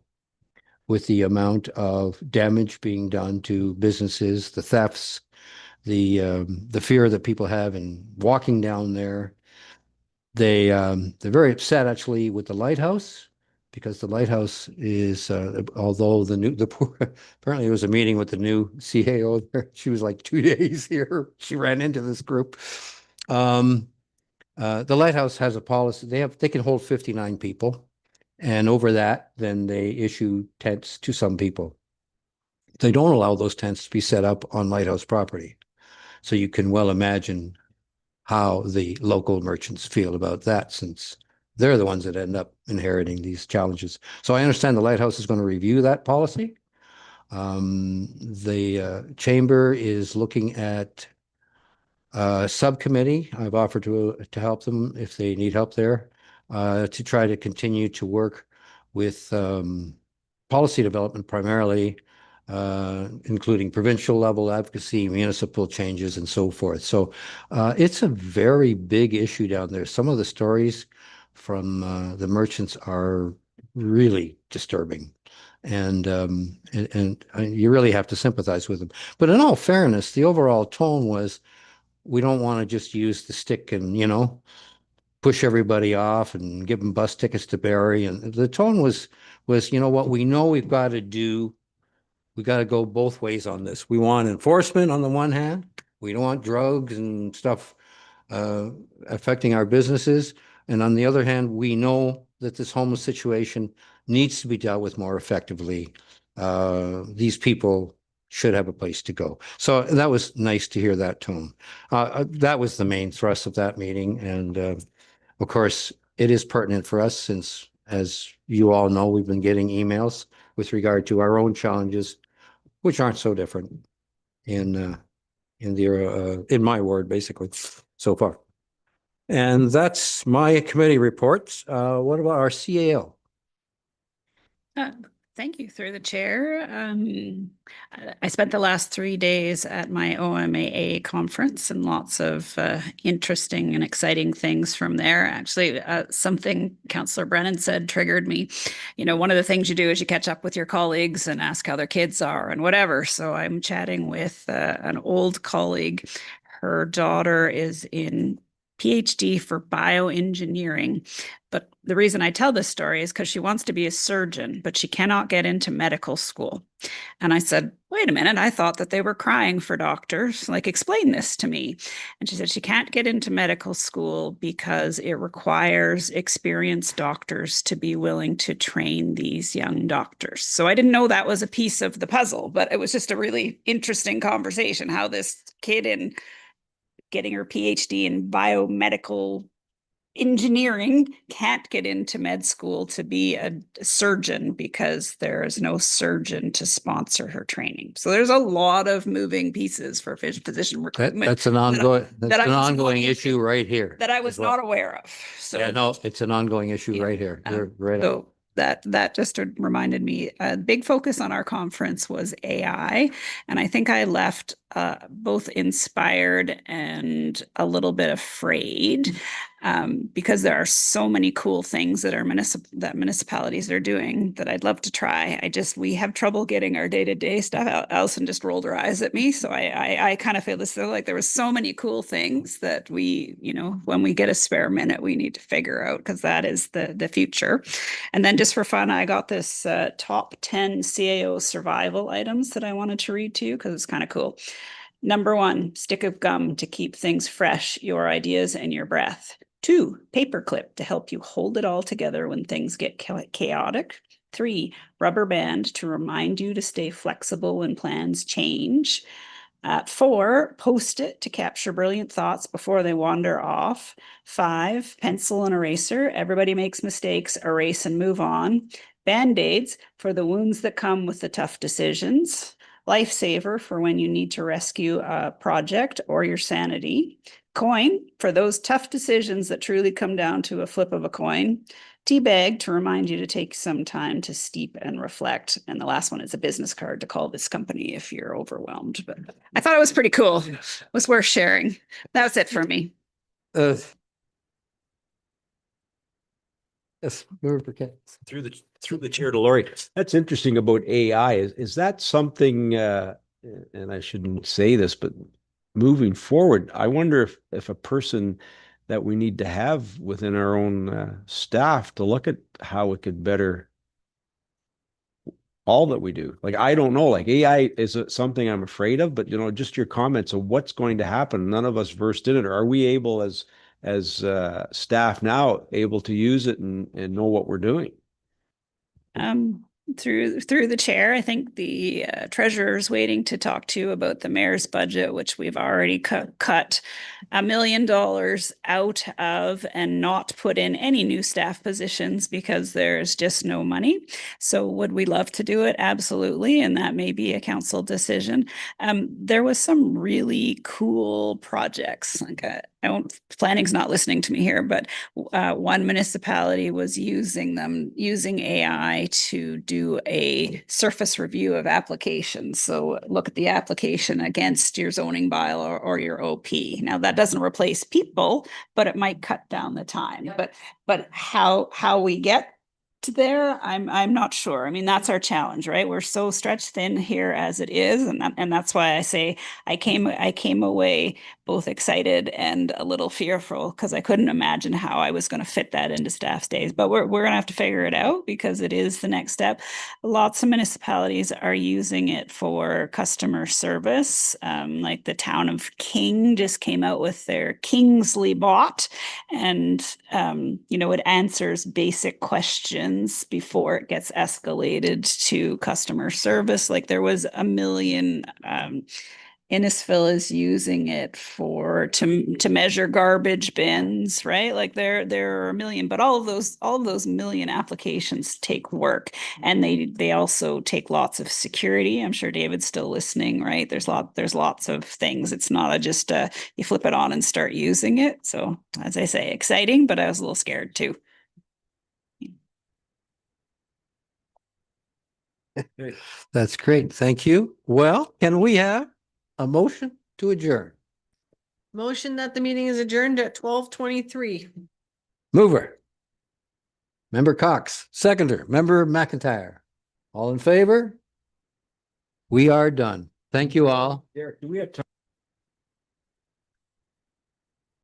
with the amount of damage being done to businesses, the thefts, the fear that people have in walking down there. They're very upset actually with the lighthouse, because the lighthouse is although apparently there was a meeting with the new CAO there. She was like 2 days here. She ran into this group. The lighthouse has a policy. They can hold 59 people. And over that, then they issue tents to some people. They don't allow those tents to be set up on lighthouse property. So you can well imagine how the local merchants feel about that, since they're the ones that end up inheriting these challenges. So I understand the lighthouse is going to review that policy. The chamber is looking at a subcommittee. I've offered to help them if they need help there. To try to continue to work with policy development primarily, including provincial level advocacy, municipal changes, and so forth. So it's a very big issue down there. Some of the stories from the merchants are really disturbing. And you really have to sympathize with them. But in all fairness, the overall tone was, we don't want to just use the stick and, push everybody off and give them bus tickets to Barrie. And the tone was, you know what, we know we've got to do, we got to go both ways on this. We want enforcement on the one hand. We don't want drugs and stuff affecting our businesses. And on the other hand, we know that this homeless situation needs to be dealt with more effectively. These people should have a place to go. So that was nice to hear that tone. That was the main thrust of that meeting. And of course, it is pertinent for us since, as you all know, we've been getting emails with regard to our own challenges, which aren't so different in my ward, basically, so far. And that's my committee reports. What about our CAO? Thank you, through the chair. I spent the last 3 days at my OMAA conference and lots of interesting and exciting things from there. Actually, something Councillor Brennan said triggered me. You know, one of the things you do is you catch up with your colleagues and ask how their kids are and whatever. So I'm chatting with an old colleague. Her daughter is in PhD for bioengineering. But the reason I tell this story is because she wants to be a surgeon, but she cannot get into medical school. And I said, wait a minute, I thought that they were crying for doctors. Like, explain this to me. And she said she can't get into medical school because it requires experienced doctors to be willing to train these young doctors. So I didn't know that was a piece of the puzzle, but it was just a really interesting conversation, how this kid in getting her PhD in biomedical engineering can't get into med school to be a surgeon because there is no surgeon to sponsor her training. So there's a lot of moving pieces for physician recruitment. That's an ongoing issue right here. That I was not aware of. So yeah, no, it's an ongoing issue right here. You're right. So that just reminded me, a big focus on our conference was AI. And I think I left both inspired and a little bit afraid because there are so many cool things that municipalities are doing that I'd love to try. We have trouble getting our day-to-day stuff. Allison just rolled her eyes at me. So I kind of feel this, like there was so many cool things that we, you know, when we get a spare minute, we need to figure out, because that is the future. And then just for fun, I got this top 10 CAO survival items that I wanted to read to you because it's kind of cool. Number 1, stick of gum to keep things fresh, your ideas and your breath. 2, paperclip to help you hold it all together when things get chaotic. 3, rubber band to remind you to stay flexible when plans change. 4, Post-it to capture brilliant thoughts before they wander off. 5, pencil and eraser. Everybody makes mistakes, erase and move on. Band-aids for the wounds that come with the tough decisions. Lifesaver for when you need to rescue a project or your sanity. Coin for those tough decisions that truly come down to a flip of a coin. Tea bag to remind you to take some time to steep and reflect. And the last one is a business card to call this company if you're overwhelmed. But I thought it was pretty cool. It was worth sharing. That was it for me. Yes, Through the chair to Lori. That's interesting about AI. Is that something, and I shouldn't say this, but moving forward, I wonder if a person that we need to have within our own staff to look at how it could better all that we do. Like, I don't know, like AI is something I'm afraid of, but you know, just your comments of what's going to happen. None of us versed in it. Or are we able as staff now able to use it and know what we're doing? Through the chair, I think the treasurer's waiting to talk to you about the mayor's budget, which we've already cut $1 million out of and not put in any new staff positions because there's just no money. So would we love to do it? Absolutely. And that may be a council decision. There was some really cool projects. Like planning's not listening to me here, but one municipality was using AI to do a surface review of applications. So look at the application against your zoning bylaw or your OP. Now that doesn't replace people, but it might cut down the time. But how we get to there, I'm not sure. I mean, that's our challenge, right? We're so stretched thin here as it is, and that's why I say I came away both excited and a little fearful because I couldn't imagine how I was going to fit that into staff days. But we're going to have to figure it out because it is the next step. Lots of municipalities are using it for customer service. Like the town of King just came out with their Kingsley bot, and you know, it answers basic questions bins before it gets escalated to customer service. Like there was a million, Innisfil is using it to measure garbage bins, right? Like there are a million, but all of those million applications take work, and they also take lots of security. I'm sure David's still listening, right? There's lots of things. It's not just you flip it on and start using it. So as I say, exciting, but I was a little scared too. That's great. Thank you. Well, can we have a motion to adjourn? Motion that the meeting is adjourned at 12:23. Mover. Member Cox, seconder, member McIntyre. All in favor? We are done. Thank you all. Derek, do we have time?